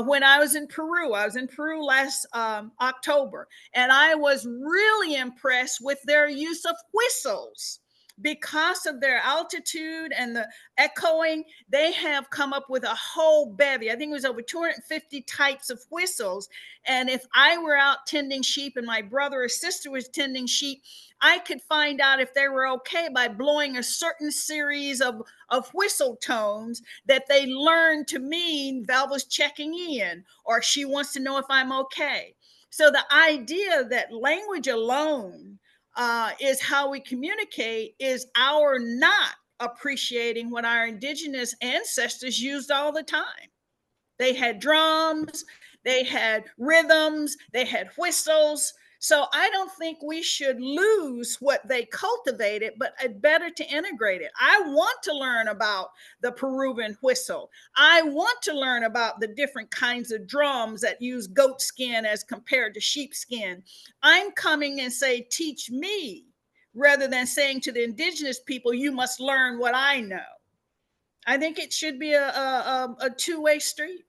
When I was in Peru last October, and I was really impressed with their use of whistles. because of their altitude and the echoing, they have come up with a whole bevy. I think it was over 250 types of whistles. And if I were out tending sheep and my brother or sister was tending sheep, I could find out if they were okay by blowing a certain series of whistle tones that they learned to mean Velva's checking in, or she wants to know if I'm okay. So the idea that language alone is how we communicate is our not appreciating what our indigenous ancestors used all the time. They had drums, they had rhythms, they had whistles. So I don't think we should lose what they cultivated, but it's better to integrate it. I want to learn about the Peruvian whistle. I want to learn about the different kinds of drums that use goat skin as compared to sheepskin. I'm coming and say, teach me, rather than saying to the indigenous people, you must learn what I know. I think it should be a two-way street.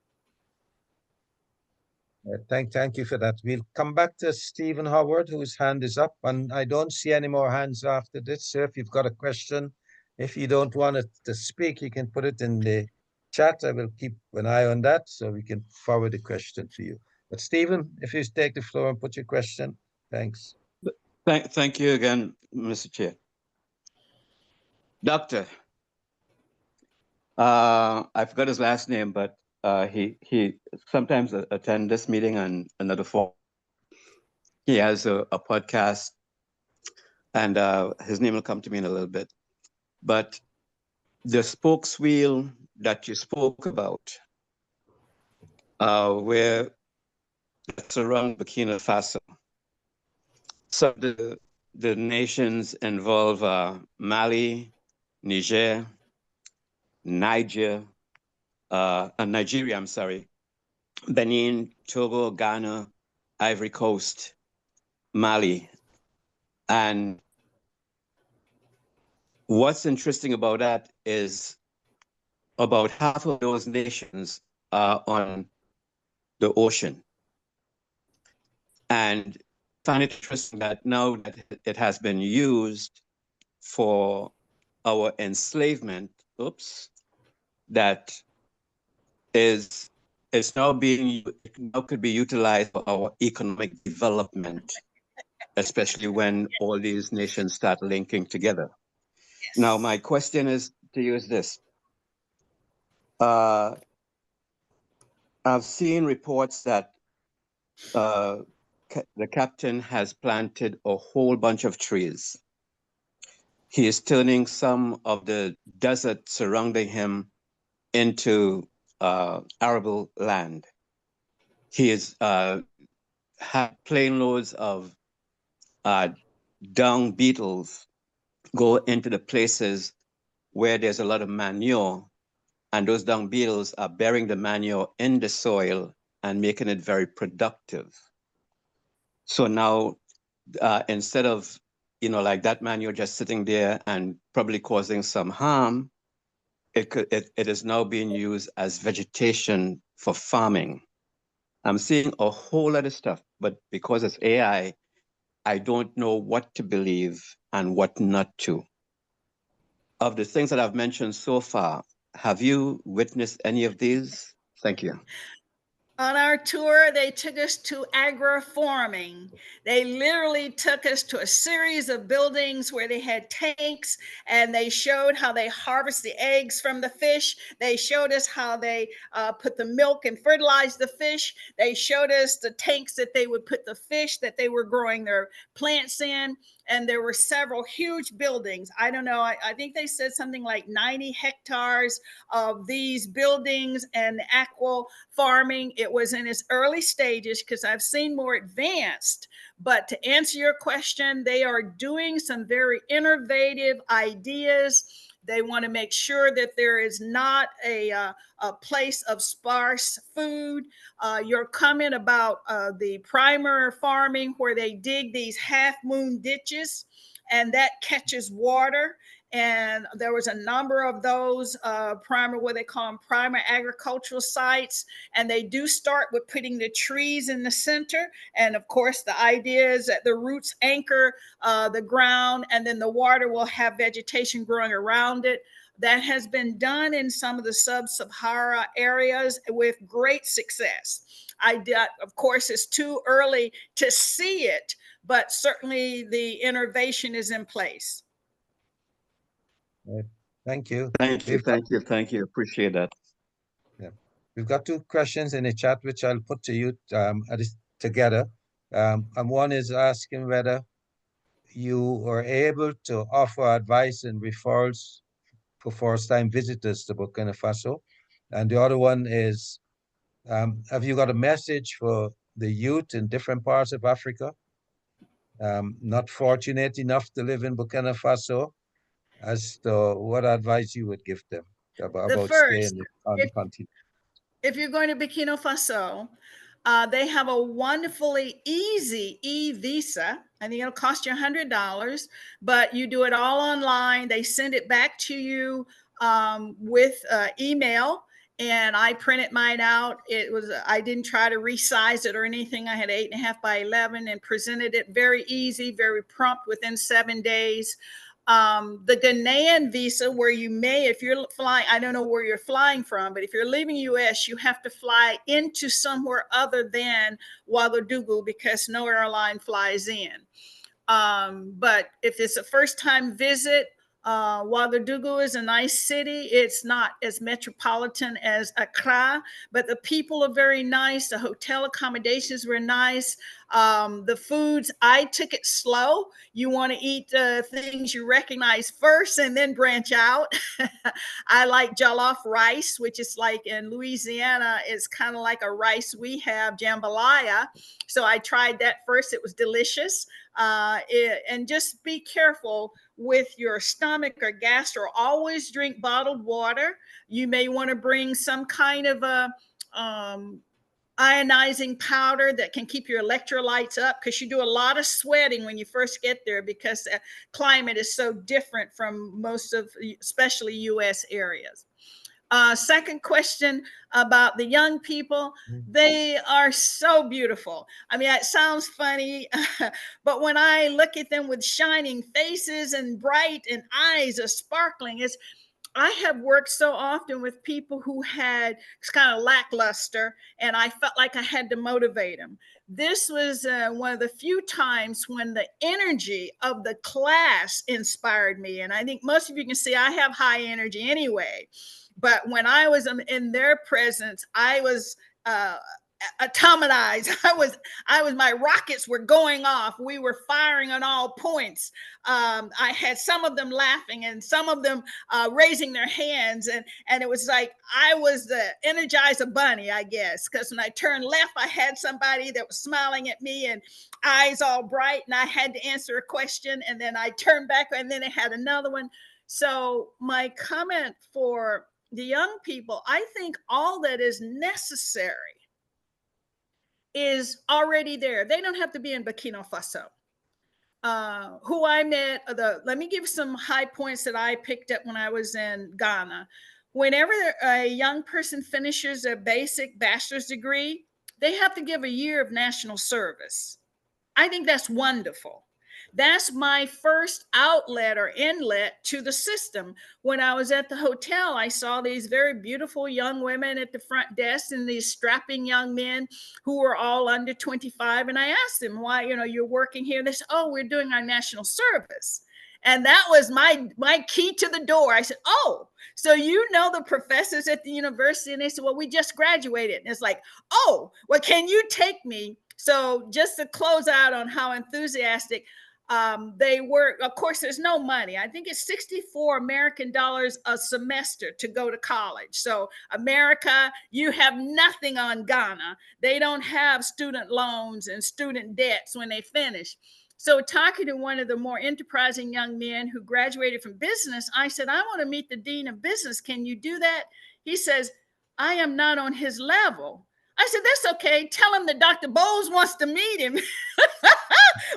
Thank you for that. We'll come back to Stephen Howard, whose hand is up, and I don't see any more hands after this. So if you've got a question, if you don't want it to speak, you can put it in the chat. I will keep an eye on that so we can forward the question to you. But Stephen, if you take the floor and put your question, thanks. Thank you again, Mr. Chair. Doctor, I forgot his last name, but he sometimes attend this meeting and another forum. He has a podcast, and his name will come to me in a little bit. But the spokeswheel that you spoke about, where it's around Burkina Faso. So the nations involve Mali, Niger, Nigeria, I'm sorry, Benin, Togo, Ghana, Ivory Coast, Mali. And what's interesting about that is about half of those nations are on the ocean. And I find it interesting that now that it has been used for our enslavement, that is now could be utilized for our economic development, especially when all these nations start linking together. Yes. Now, my question is to you is this. I've seen reports that the captain has planted a whole bunch of trees. He is turning some of the desert surrounding him into arable land. He is had plane loads of dung beetles go into the places where there's a lot of manure, and those dung beetles are burying the manure in the soil and making it very productive. So now, instead of, like that manure just sitting there and probably causing some harm, it is now being used as vegetation for farming. I'm seeing a whole lot of stuff, but because it's AI, I don't know what to believe and what not to. Of the things that I've mentioned so far, have you witnessed any of these? Thank you. On our tour, they took us to agri-farming. They literally took us to a series of buildings where they had tanks, and they showed how they harvest the eggs from the fish. They showed us how they put the milk and fertilize the fish. They showed us the tanks that they would put the fish that they were growing their plants in. And there were several huge buildings. I don't know, I think they said something like 90 hectares of these buildings and aqua farming. It was in its early stages because I've seen more advanced. But to answer your question, they are doing some very innovative ideas. They want to make sure that there is not a place of sparse food. Your comment about the primary farming where they dig these half-moon ditches and that catches water. And there was a number of those what they call them primary agricultural sites. And they do start with putting the trees in the center. And of course, the idea is that the roots anchor the ground, and then the water will have vegetation growing around it. That has been done in some of the sub-Sahara areas with great success. Of course, it's too early to see it, but certainly the innovation is in place. Thank you. Thank you. Appreciate that. Yeah. We've got two questions in the chat, which I'll put to you together. And one is asking whether you are able to offer advice and referrals for first-time visitors to Burkina Faso. And the other one is, have you got a message for the youth in different parts of Africa, not fortunate enough to live in Burkina Faso, as to what advice you would give them about staying on the continent? If you're going to Burkina Faso, they have a wonderfully easy e-visa. I think it'll cost you $100, but you do it all online. They send it back to you with email, and I printed mine out. I didn't try to resize it or anything. I had 8.5 by 11 and presented it very easy, very prompt, within 7 days. The Ghanaian visa, where you may, if you're flying, I don't know where you're flying from, but if you're leaving US, you have to fly into somewhere other than Ouagadougou, because no airline flies in. But if it's a first-time visit, Ouagadougou is a nice city. It's not as metropolitan as Accra, but the people are very nice. The hotel accommodations were nice. The foods, I took it slow. You want to eat things you recognize first and then branch out. I like jollof rice, which is like in Louisiana, it's kind of like a rice we have, jambalaya. So I tried that first. It was delicious. And just be careful with your stomach or gastro. Always drink bottled water. You may want to bring some kind of a ionizing powder that can keep your electrolytes up, because you do a lot of sweating when you first get there, because the climate is so different from most of, especially US areas. Second question about the young people. They are so beautiful. I mean, it sounds funny, but when I look at them with shining faces and bright and eyes are sparkling, I have worked so often with people who had kind of lackluster, and I felt like I had to motivate them. This was one of the few times when the energy of the class inspired me. And I think most of you can see I have high energy anyway. But when I was in their presence, I was atomized. My rockets were going off. We were firing on all points. I had some of them laughing and some of them raising their hands. And it was like, I was the Energizer Bunny, I guess. Because when I turned left, I had somebody that was smiling at me and eyes all bright. And I had to answer a question. And then I turned back and then it had another one. So my comment for the young people, I think all that is necessary is already there. They don't have to be in Burkina Faso. Who I met, let me give some high points that I picked up when I was in Ghana. Whenever a young person finishes a basic bachelor's degree, they have to give a year of national service. I think that's wonderful. That's my first outlet or inlet to the system. When I was at the hotel, I saw these very beautiful young women at the front desk and these strapping young men who were all under 25. And I asked them, why, you're working here? They said, oh, we're doing our national service. And that was my key to the door. I said, oh, so the professors at the university? And they said, well, we just graduated. And it's like, oh, well, can you take me? So just to close out on how enthusiastic they were, of course, there's no money. I think it's $64 American a semester to go to college. So America, you have nothing on Ghana. They don't have student loans and student debts when they finish. So talking to one of the more enterprising young men who graduated from business, I said, I want to meet the dean of business. Can you do that? He says, I am not on his level. I said, that's okay. Tell him that Dr. Boles wants to meet him.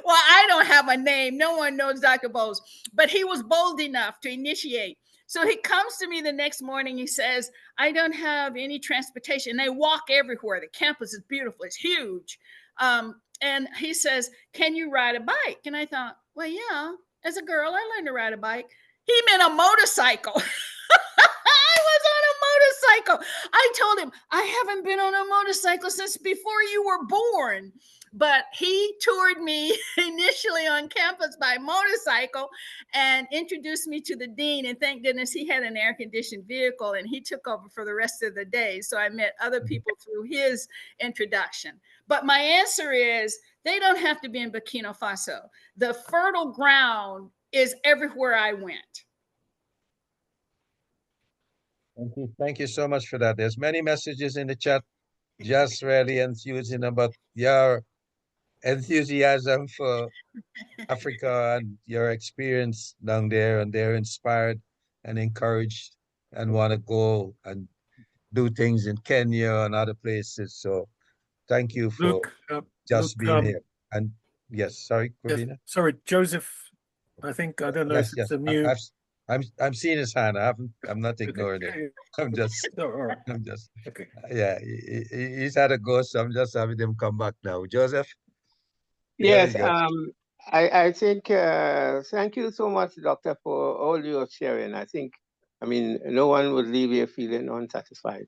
Well, I don't have a name. No one knows Dr. Boles, but he was bold enough to initiate. So he comes to me the next morning. He says, I don't have any transportation. They walk everywhere. The campus is beautiful. It's huge. And he says, can you ride a bike? And I thought, well, yeah, as a girl, I learned to ride a bike. He meant a motorcycle. I was on a motorcycle. I told him, I haven't been on a motorcycle since before you were born. But he toured me initially on campus by motorcycle and introduced me to the dean. And thank goodness he had an air-conditioned vehicle and he took over for the rest of the day. So I met other people through his introduction. But my answer is, they don't have to be in Burkina Faso. The fertile ground is everywhere I went. Thank you so much for that. There's many messages in the chat, just really enthusing about your enthusiasm for Africa and your experience down there, and they're inspired and encouraged and want to go and do things in Kenya and other places. So thank you for being here. And yes, sorry, Pravina. Sorry, Joseph. I think I don't know if it's a new. I'm seeing his hand. I'm not ignoring it. I'm just okay. Yeah, he's had a go, so I'm just having him come back now. Joseph? Yes, I think thank you so much, Doctor, for all your sharing. I mean, no one would leave here feeling unsatisfied.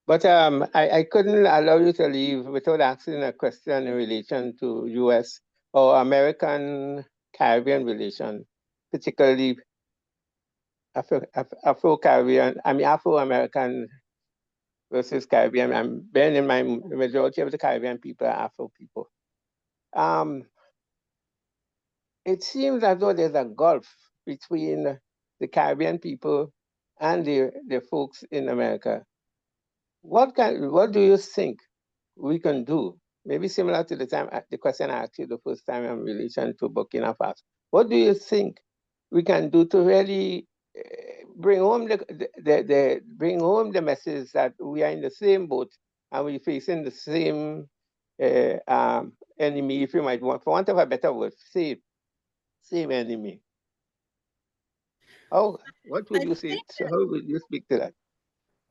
But I couldn't allow you to leave without asking a question in relation to U.S. or American-Caribbean relation, particularly Afro-Caribbean, I mean Afro-American versus Caribbean. I'm bearing in mind the majority of the Caribbean people are Afro people. It seems as though there's a gulf between the Caribbean people and the folks in America. What do you think we can do? Maybe similar to the question I asked you the first time in relation to Burkina Faso. What do you think we can do to really bring home the message that we are in the same boat and we're facing the same enemy, if you might want, for want of a better word, same enemy? What would you say? So how would you speak to that?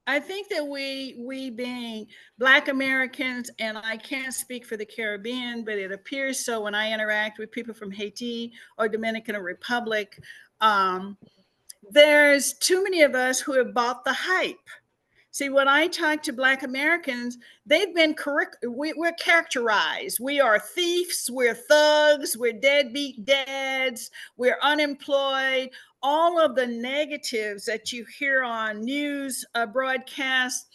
I think that we being Black Americans, and I can't speak for the Caribbean, but it appears so when I interact with people from Haiti or Dominican Republic, there's too many of us who have bought the hype. See, when I talk to Black Americans, they've been we're characterized. We are thieves, we're thugs, we're deadbeat dads, we're unemployed. All of the negatives that you hear on news broadcasts.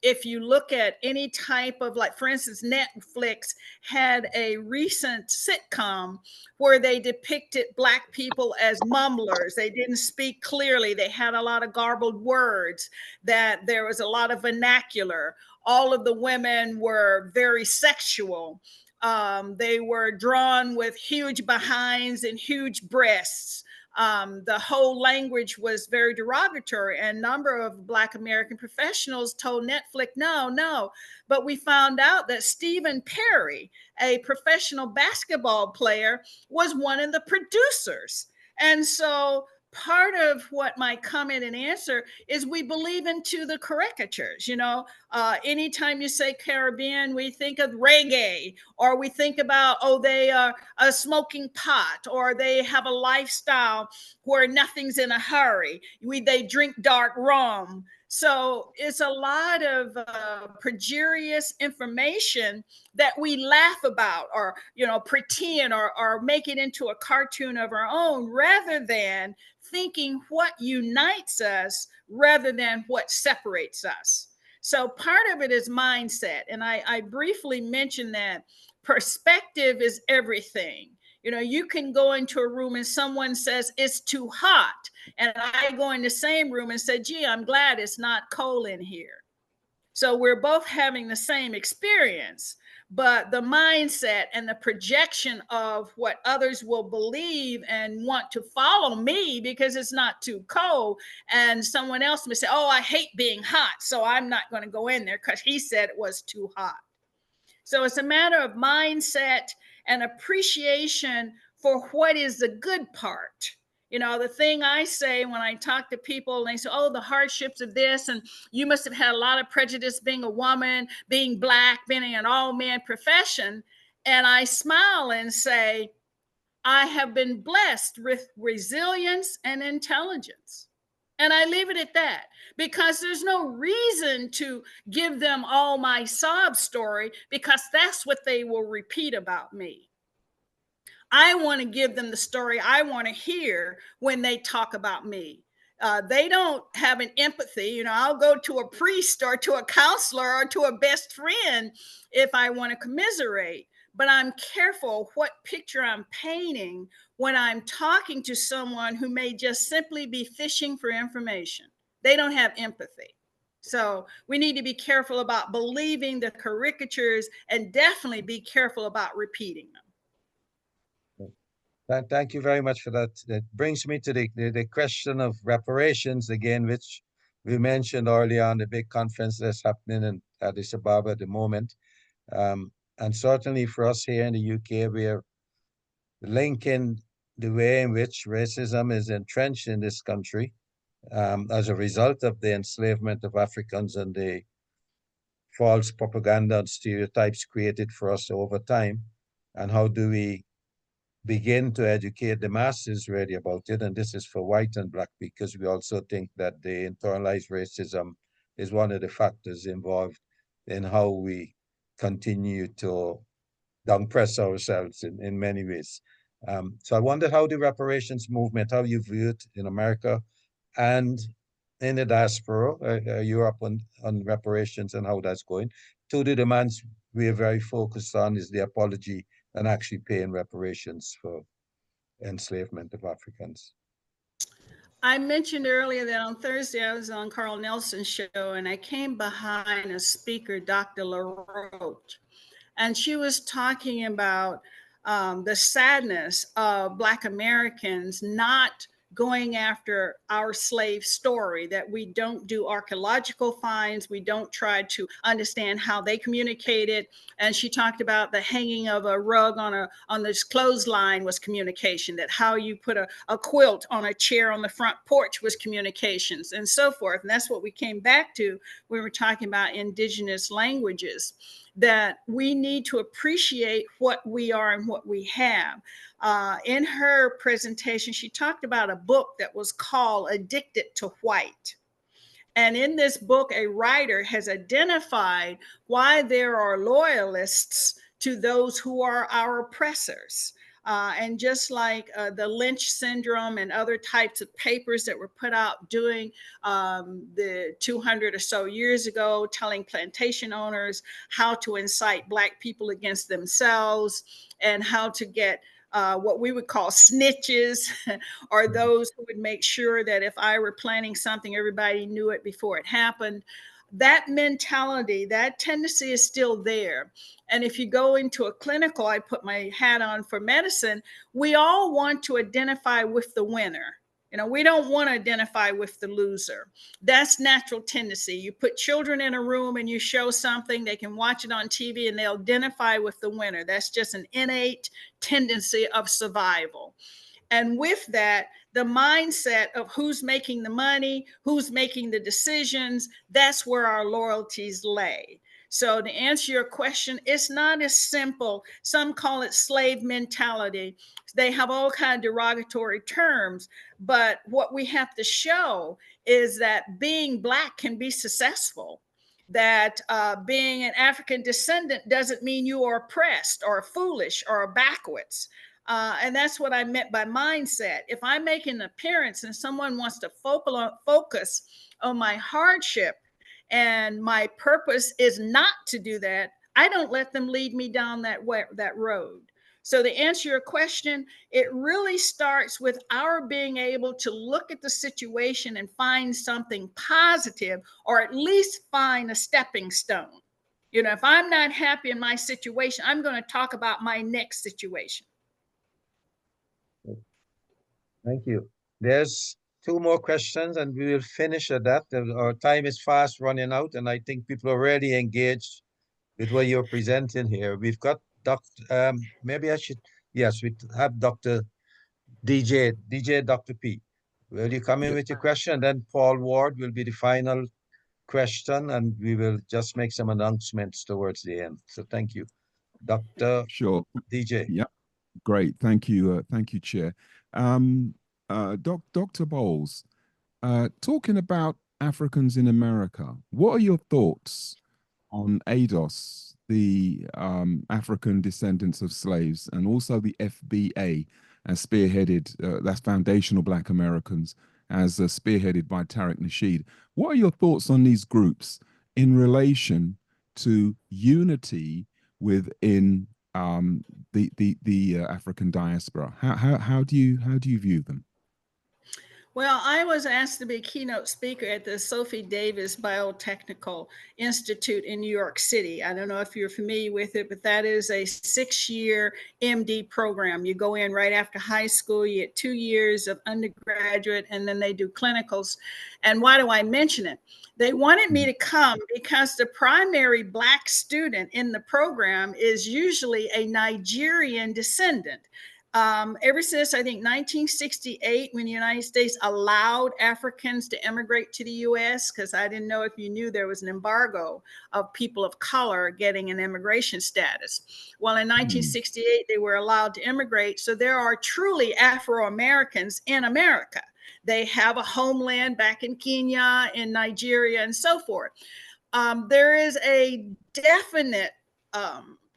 If you look at any type of, like, for instance, Netflix had a recent sitcom where they depicted Black people as mumblers. They didn't speak clearly. They had a lot of garbled words, that there was a lot of vernacular. All of the women were very sexual. They were drawn with huge behinds and huge breasts. The whole language was very derogatory, and a number of Black American professionals told Netflix, no. But we found out that Stephen Perry, a professional basketball player, was one of the producers. And so part of what my comment and answer is, we believe into the caricatures. Anytime you say Caribbean, we think of reggae, or we think about, they are smoking pot, or they have a lifestyle where nothing's in a hurry. They drink dark rum. So it's a lot of perjurious information that we laugh about, or pretend, or make it into a cartoon of our own, rather than thinking what unites us rather than what separates us. So part of it is mindset. And I briefly mentioned that perspective is everything. You can go into a room and someone says it's too hot, and I go in the same room and say, gee, I'm glad it's not cold in here. So we're both having the same experience, but the mindset and the projection of what others will believe and want to follow me because it's not too cold. And someone else may say, I hate being hot, so I'm not going to go in there because he said it was too hot. So it's a matter of mindset and appreciation for what is the good part. You know, the thing I say when I talk to people and they say, oh, the hardships of this, and you must have had a lot of prejudice being a woman, being Black, being an all-man profession. And I smile and say, I have been blessed with resilience and intelligence. And I leave it at that, because there's no reason to give them all my sob story, because that's what they will repeat about me. I want to give them the story I want to hear when they talk about me. They don't have an empathy. You know, I'll go to a priest or to a counselor or to a best friend if I want to commiserate. But I'm careful what picture I'm painting when I'm talking to someone who may just simply be fishing for information. They don't have empathy. So we need to be careful about believing the caricatures, and definitely be careful about repeating them. Thank you very much for that. That brings me to the question of reparations again, which we mentioned earlier on, the big conference that's happening in Addis Ababa at the moment. And certainly for us here in the UK, we are linking the way in which racism is entrenched in this country as a result of the enslavement of Africans and the false propaganda and stereotypes created for us over time. And how do we begin to educate the masses really about it? And this is for white and Black, because we also think that the internalized racism is one of the factors involved in how we continue to downpress ourselves in many ways. So I wonder how the reparations movement, how you view it in America and in the diaspora, Europe on reparations and how that's going. Two of the demands we are very focused on is the apology and actually paying reparations for enslavement of Africans. I mentioned earlier that on Thursday I was on Carl Nelson's show, and I came behind a speaker, Dr. LaRoche, and she was talking about the sadness of Black Americans not going after our slave story, that we don't do archaeological finds, we don't try to understand how they communicated. And she talked about the hanging of a rug on this clothesline was communication, that how you put a quilt on a chair on the front porch was communications, and so forth. And that's what we came back to when we were talking about indigenous languages, that we need to appreciate what we are and what we have. In her presentation, she talked about a book that was called Addicted to White. And in this book, a writer has identified why there are loyalists to those who are our oppressors. And just like the Lynch syndrome and other types of papers that were put out during the 200 or so years ago, telling plantation owners how to incite Black people against themselves and how to get what we would call snitches, or those who would make sure that if I were planning something, everybody knew it before it happened. That mentality, that tendency is still there. And if you go into a clinical, I put my hat on for medicine, we all want to identify with the winner. You know, we don't want to identify with the loser. That's natural tendency. You put children in a room and you show something, they can watch it on TV and they'll identify with the winner. That's just an innate tendency of survival. And with that, the mindset of who's making the money, who's making the decisions, that's where our loyalties lay. So to answer your question, it's not as simple. Some call it slave mentality. They have all kinds of derogatory terms. But what we have to show is that being Black can be successful, that being an African descendant doesn't mean you are oppressed or foolish or backwards. And that's what I meant by mindset. If I make an appearance and someone wants to focus on my hardship, and my purpose is not to do that, I don't let them lead me down that road. So to answer your question, it really starts with our being able to look at the situation and find something positive, or at least find a stepping stone. You know, if I'm not happy in my situation, I'm going to talk about my next situation. Thank you. There's two more questions and we will finish at that. Our time is fast running out, and I think people are already engaged with what you're presenting here. We've got Dr. Maybe I should, yes, we have Dr. DJ Dr. P. Will you come in with your question? Then Paul Ward will be the final question, and we will just make some announcements towards the end. So thank you. Dr. Sure. DJ. Yeah, great. Thank you, Chair. Dr. Boles, talking about Africans in America, what are your thoughts on ADOS, the African Descendants of Slaves, and also the FBA, as spearheaded, that's Foundational Black Americans, as spearheaded by Tariq Nasheed? What are your thoughts on these groups in relation to unity within the African diaspora? How do you view them? Well, I was asked to be keynote speaker at the Sophie Davis Biotechnical Institute in New York City. I don't know if you're familiar with it, but that is a 6-year MD program. You go in right after high school, you get 2 years of undergraduate, and then they do clinicals. And why do I mention it? They wanted me to come because the primary Black student in the program is usually a Nigerian descendant. Ever since, I think, 1968, when the United States allowed Africans to immigrate to the U.S., because I didn't know if you knew there was an embargo of people of color getting an immigration status. Well, in 1968, they were allowed to immigrate. So there are truly Afro-Americans in America. They have a homeland back in Kenya, in Nigeria, and so forth. There is a definite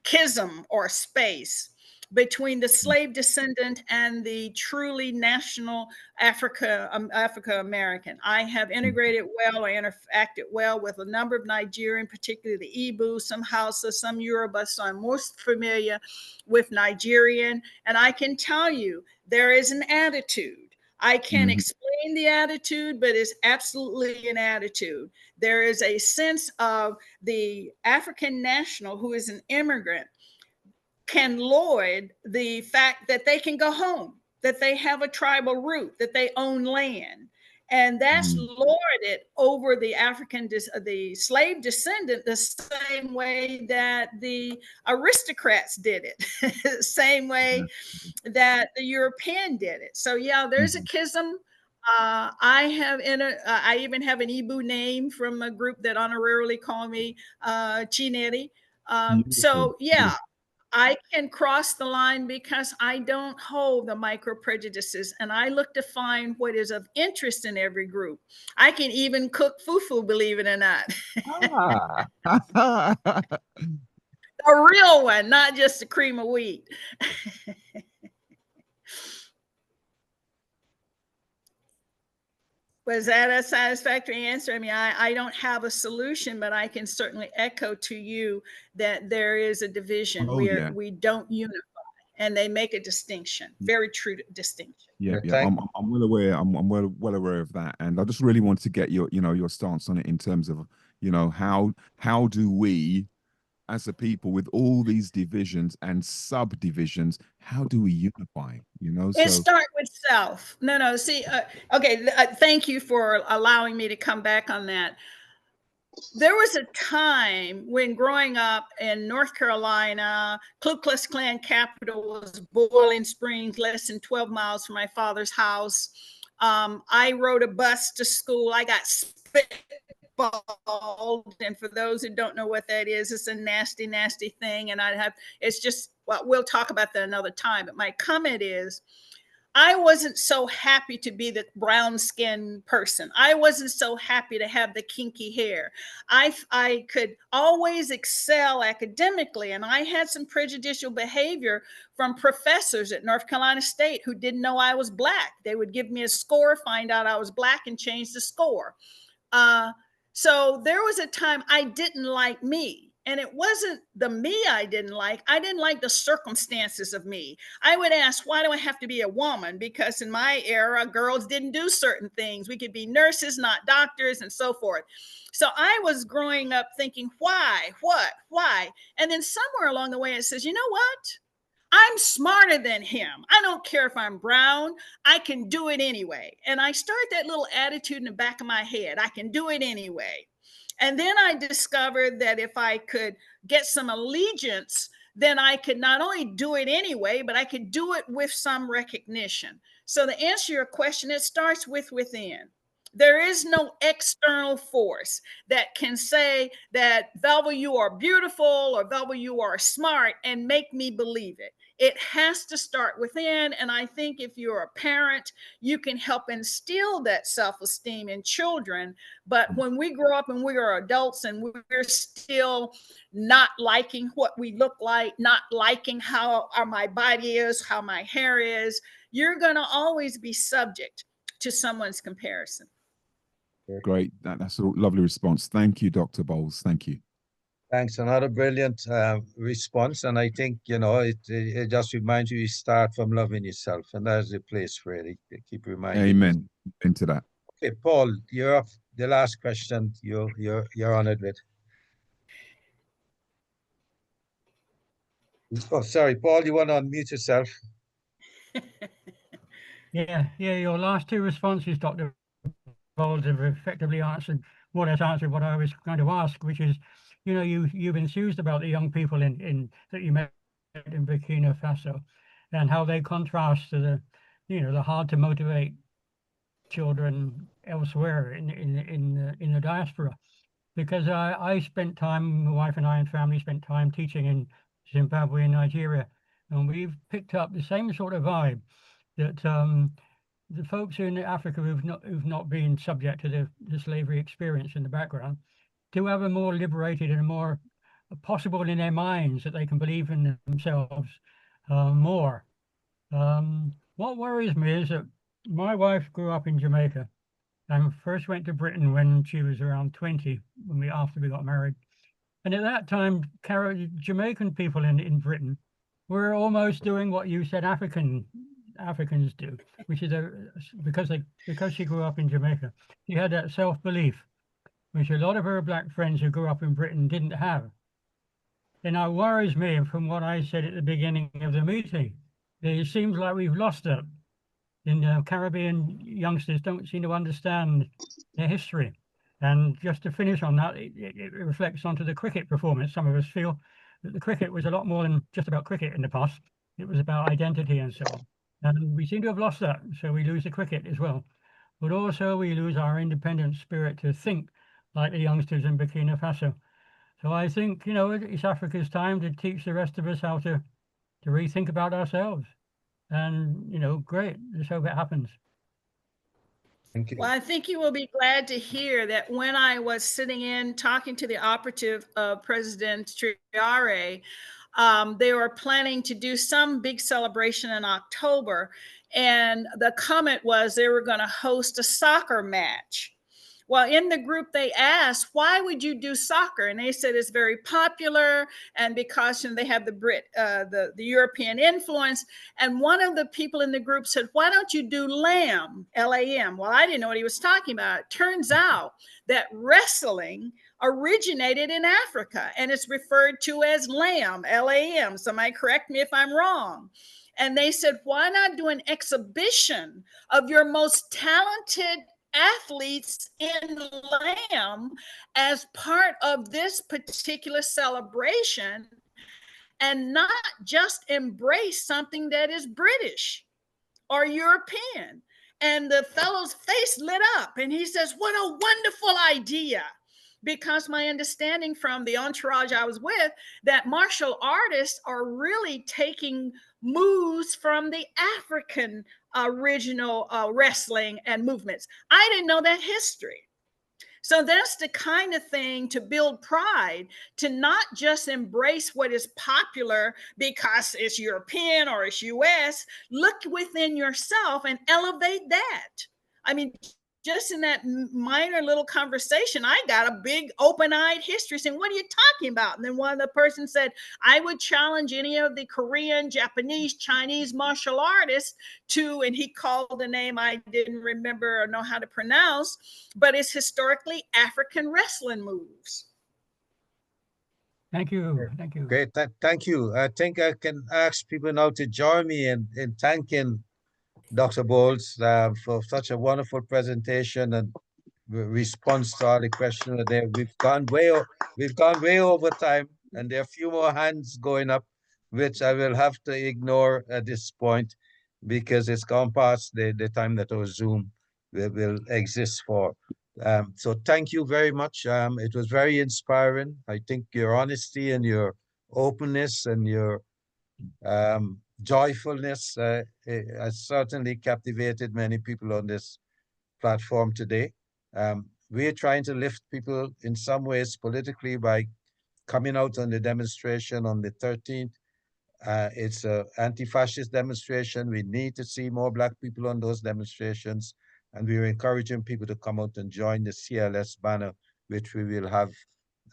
schism or space between the slave descendant and the truly national Africa American. I have integrated well, I interacted well with a number of Nigerian, particularly the Igbo, some Hausa, some Yoruba, so I'm most familiar with Nigerian. And I can tell you, there is an attitude. I can't explain the attitude, but it's absolutely an attitude. There is a sense of the African national who is an immigrant can laud the fact that they can go home, that they have a tribal root, that they own land. And that's lauded over the the slave descendant the same way that the aristocrats did it, same way that the European did it. So yeah, there's a schism. I even have an Igbo name from a group that honorarily call me Chineri. So yeah, I can cross the line because I don't hold the micro prejudices, and I look to find what is of interest in every group. I can even cook fufu, believe it or not. A real one, not just a cream of wheat. Was that a satisfactory answer? I mean, I don't have a solution, but I can certainly echo to you that there is a division where we don't unify, and they make a distinction, very true distinction. Yeah. I'm well aware. I'm well aware of that, and I just really want to get your stance on it in terms of how do we, as a people with all these divisions and subdivisions, how do we unify? It start with self. No. See, okay. Thank you for allowing me to come back on that. There was a time when growing up in North Carolina, Ku Klux Klan capital was Boiling Springs, less than 12 miles from my father's house. I rode a bus to school. I got spitballed, and for those who don't know what that is, it's a nasty, nasty thing. And it's just, well, we'll talk about that another time. But my comment is, I wasn't so happy to be the brown skinned person. I wasn't so happy to have the kinky hair. I could always excel academically, and I had some prejudicial behavior from professors at North Carolina State who didn't know I was Black. They would give me a score, find out I was Black, and change the score. So there was a time I didn't like me. And it wasn't the me I didn't like the circumstances of me. I would ask, why do I have to be a woman? Because in my era, girls didn't do certain things. We could be nurses, not doctors, and so forth. So I was growing up thinking, why, what, why? And then somewhere along the way, it says, you know what? I'm smarter than him. I don't care if I'm brown. I can do it anyway. And I start that little attitude in the back of my head. I can do it anyway. And then I discovered that if I could get some allegiance, then I could not only do it anyway, but I could do it with some recognition. So to answer your question, it starts with within. There is no external force that can say that, Velva, you are beautiful, or Velva, you are smart, and make me believe it. It has to start within. And I think if you're a parent, you can help instill that self-esteem in children. But when we grow up and we are adults and we're still not liking what we look like, not liking how my body is, how my hair is, you're going to always be subject to someone's comparison. Great. That's a lovely response. Thank you, Dr. Boles. Thank you. Thanks. Another brilliant response. And I think, you know, it just reminds you start from loving yourself. And that's the place, really. Keep reminding Amen. Into that. Okay, Paul, you're up. The last question you're honored with. Oh, sorry, Paul, you want to unmute yourself? Yeah, your last two responses, Dr. Boles, have effectively answered what I was going to ask, which is, you know, you've enthused about the young people that you met in Burkina Faso, and how they contrast to the, you know, the hard to motivate children elsewhere in the diaspora. Because I spent time, my wife and I and family spent time teaching in Zimbabwe and Nigeria, and we've picked up the same sort of vibe that the folks in Africa who've not been subject to the slavery experience in the background do have a more liberated and a more possible in their minds that they can believe in themselves more. What worries me is that my wife grew up in Jamaica and first went to Britain when she was around 20, after we got married. And at that time, Jamaican people in Britain were almost doing what you said Africans do, which is because she grew up in Jamaica, she had that self-belief, which a lot of her black friends who grew up in Britain didn't have. And it worries me, from what I said at the beginning of the meeting, that it seems like we've lost it. And Caribbean youngsters don't seem to understand their history. And just to finish on that, it reflects onto the cricket performance. Some of us feel that the cricket was a lot more than just about cricket in the past. It was about identity and so on. And we seem to have lost that. So we lose the cricket as well. But also we lose our independent spirit to think like the youngsters in Burkina Faso. So I think, you know, it's Africa's time to teach the rest of us how to rethink about ourselves. And, you know, great. Let's hope it happens. Thank you. Well, I think you will be glad to hear that when I was sitting in talking to the operative of President Traore, they were planning to do some big celebration in October. And the comment was they were going to host a soccer match. Well, in the group, they asked, why would you do soccer? And they said it's very popular, and because they have the European influence. And one of the people in the group said, why don't you do LAM, L-A-M? Well, I didn't know what he was talking about. It turns out that wrestling originated in Africa, and it's referred to as LAM, L-A-M. Somebody correct me if I'm wrong. And they said, why not do an exhibition of your most talented athletes in LAM as part of this particular celebration, and not just embrace something that is British or European? And the fellow's face lit up and he says, what a wonderful idea. Because my understanding from the entourage I was with, that martial artists are really taking moves from the African original wrestling and movements. I didn't know that history. So that's the kind of thing to build pride, to not just embrace what is popular because it's European or it's US. Look within yourself and elevate that. I mean, just in that minor little conversation, I got a big open-eyed history saying, what are you talking about? And then one of the person said, I would challenge any of the Korean, Japanese, Chinese martial artists to, and he called the name I didn't remember or know how to pronounce, but it's historically African wrestling moves. Thank you. Thank you. Great. Thank you. I think I can ask people now to join me in thanking Dr. Boles for such a wonderful presentation and response to all the questions there. We've gone way over time, and there are a few more hands going up, which I will have to ignore at this point because it's gone past the time that our Zoom will exist for. So thank you very much. It was very inspiring. I think your honesty and your openness and your joyfulness has certainly captivated many people on this platform today. We're trying to lift people in some ways politically by coming out on the demonstration on the 13th. It's an anti-fascist demonstration. We need to see more Black people on those demonstrations, and we're encouraging people to come out and join the CLS banner, which we will have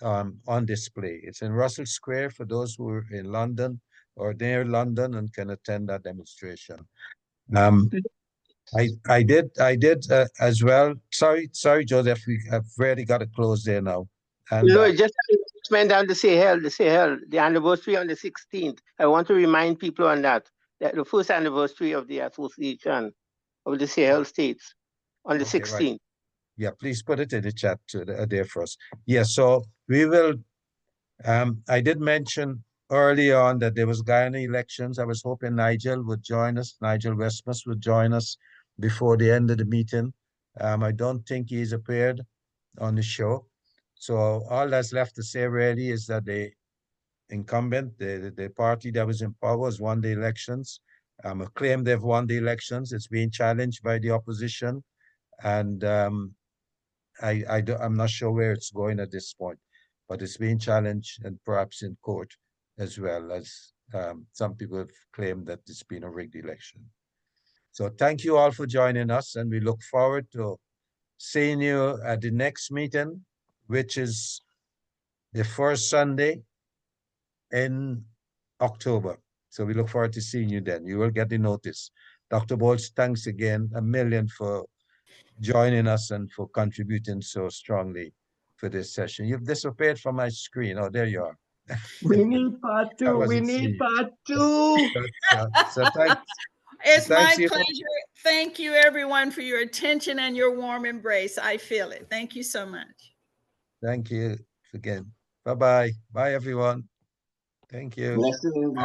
on display. It's in Russell Square for those who are in London or near London and can attend that demonstration. I did as well. Sorry, Joseph, I've really got to close there now. And, no, just went down the Sahel, the anniversary on the 16th. I want to remind people on that the first anniversary of the Association of the Sahel States on the 16th. Right. Yeah, please put it in the chat there for us. Yeah, so we will, I did mention early on that there was Guyana elections. I was hoping Nigel would join us, Nigel Westmus would join us before the end of the meeting. I don't think he's appeared on the show. So all that's left to say really is that the incumbent, the party that was in power has won the elections. Claim they've won the elections. It's being challenged by the opposition. And I'm not sure where it's going at this point, but it's being challenged and perhaps in court as well, as some people have claimed that it's been a rigged election. So thank you all for joining us, and we look forward to seeing you at the next meeting, which is the first Sunday in October. So we look forward to seeing you then. You will get the notice. Dr. Boles, thanks again a million for joining us and for contributing so strongly for this session. You've disappeared from my screen. Oh, there you are. We need part two. We need part two. So thanks. It's my pleasure. Thank you, everyone, for your attention and your warm embrace. I feel it. Thank you so much. Thank you again. Bye-bye. Bye, everyone. Thank you. Blessings.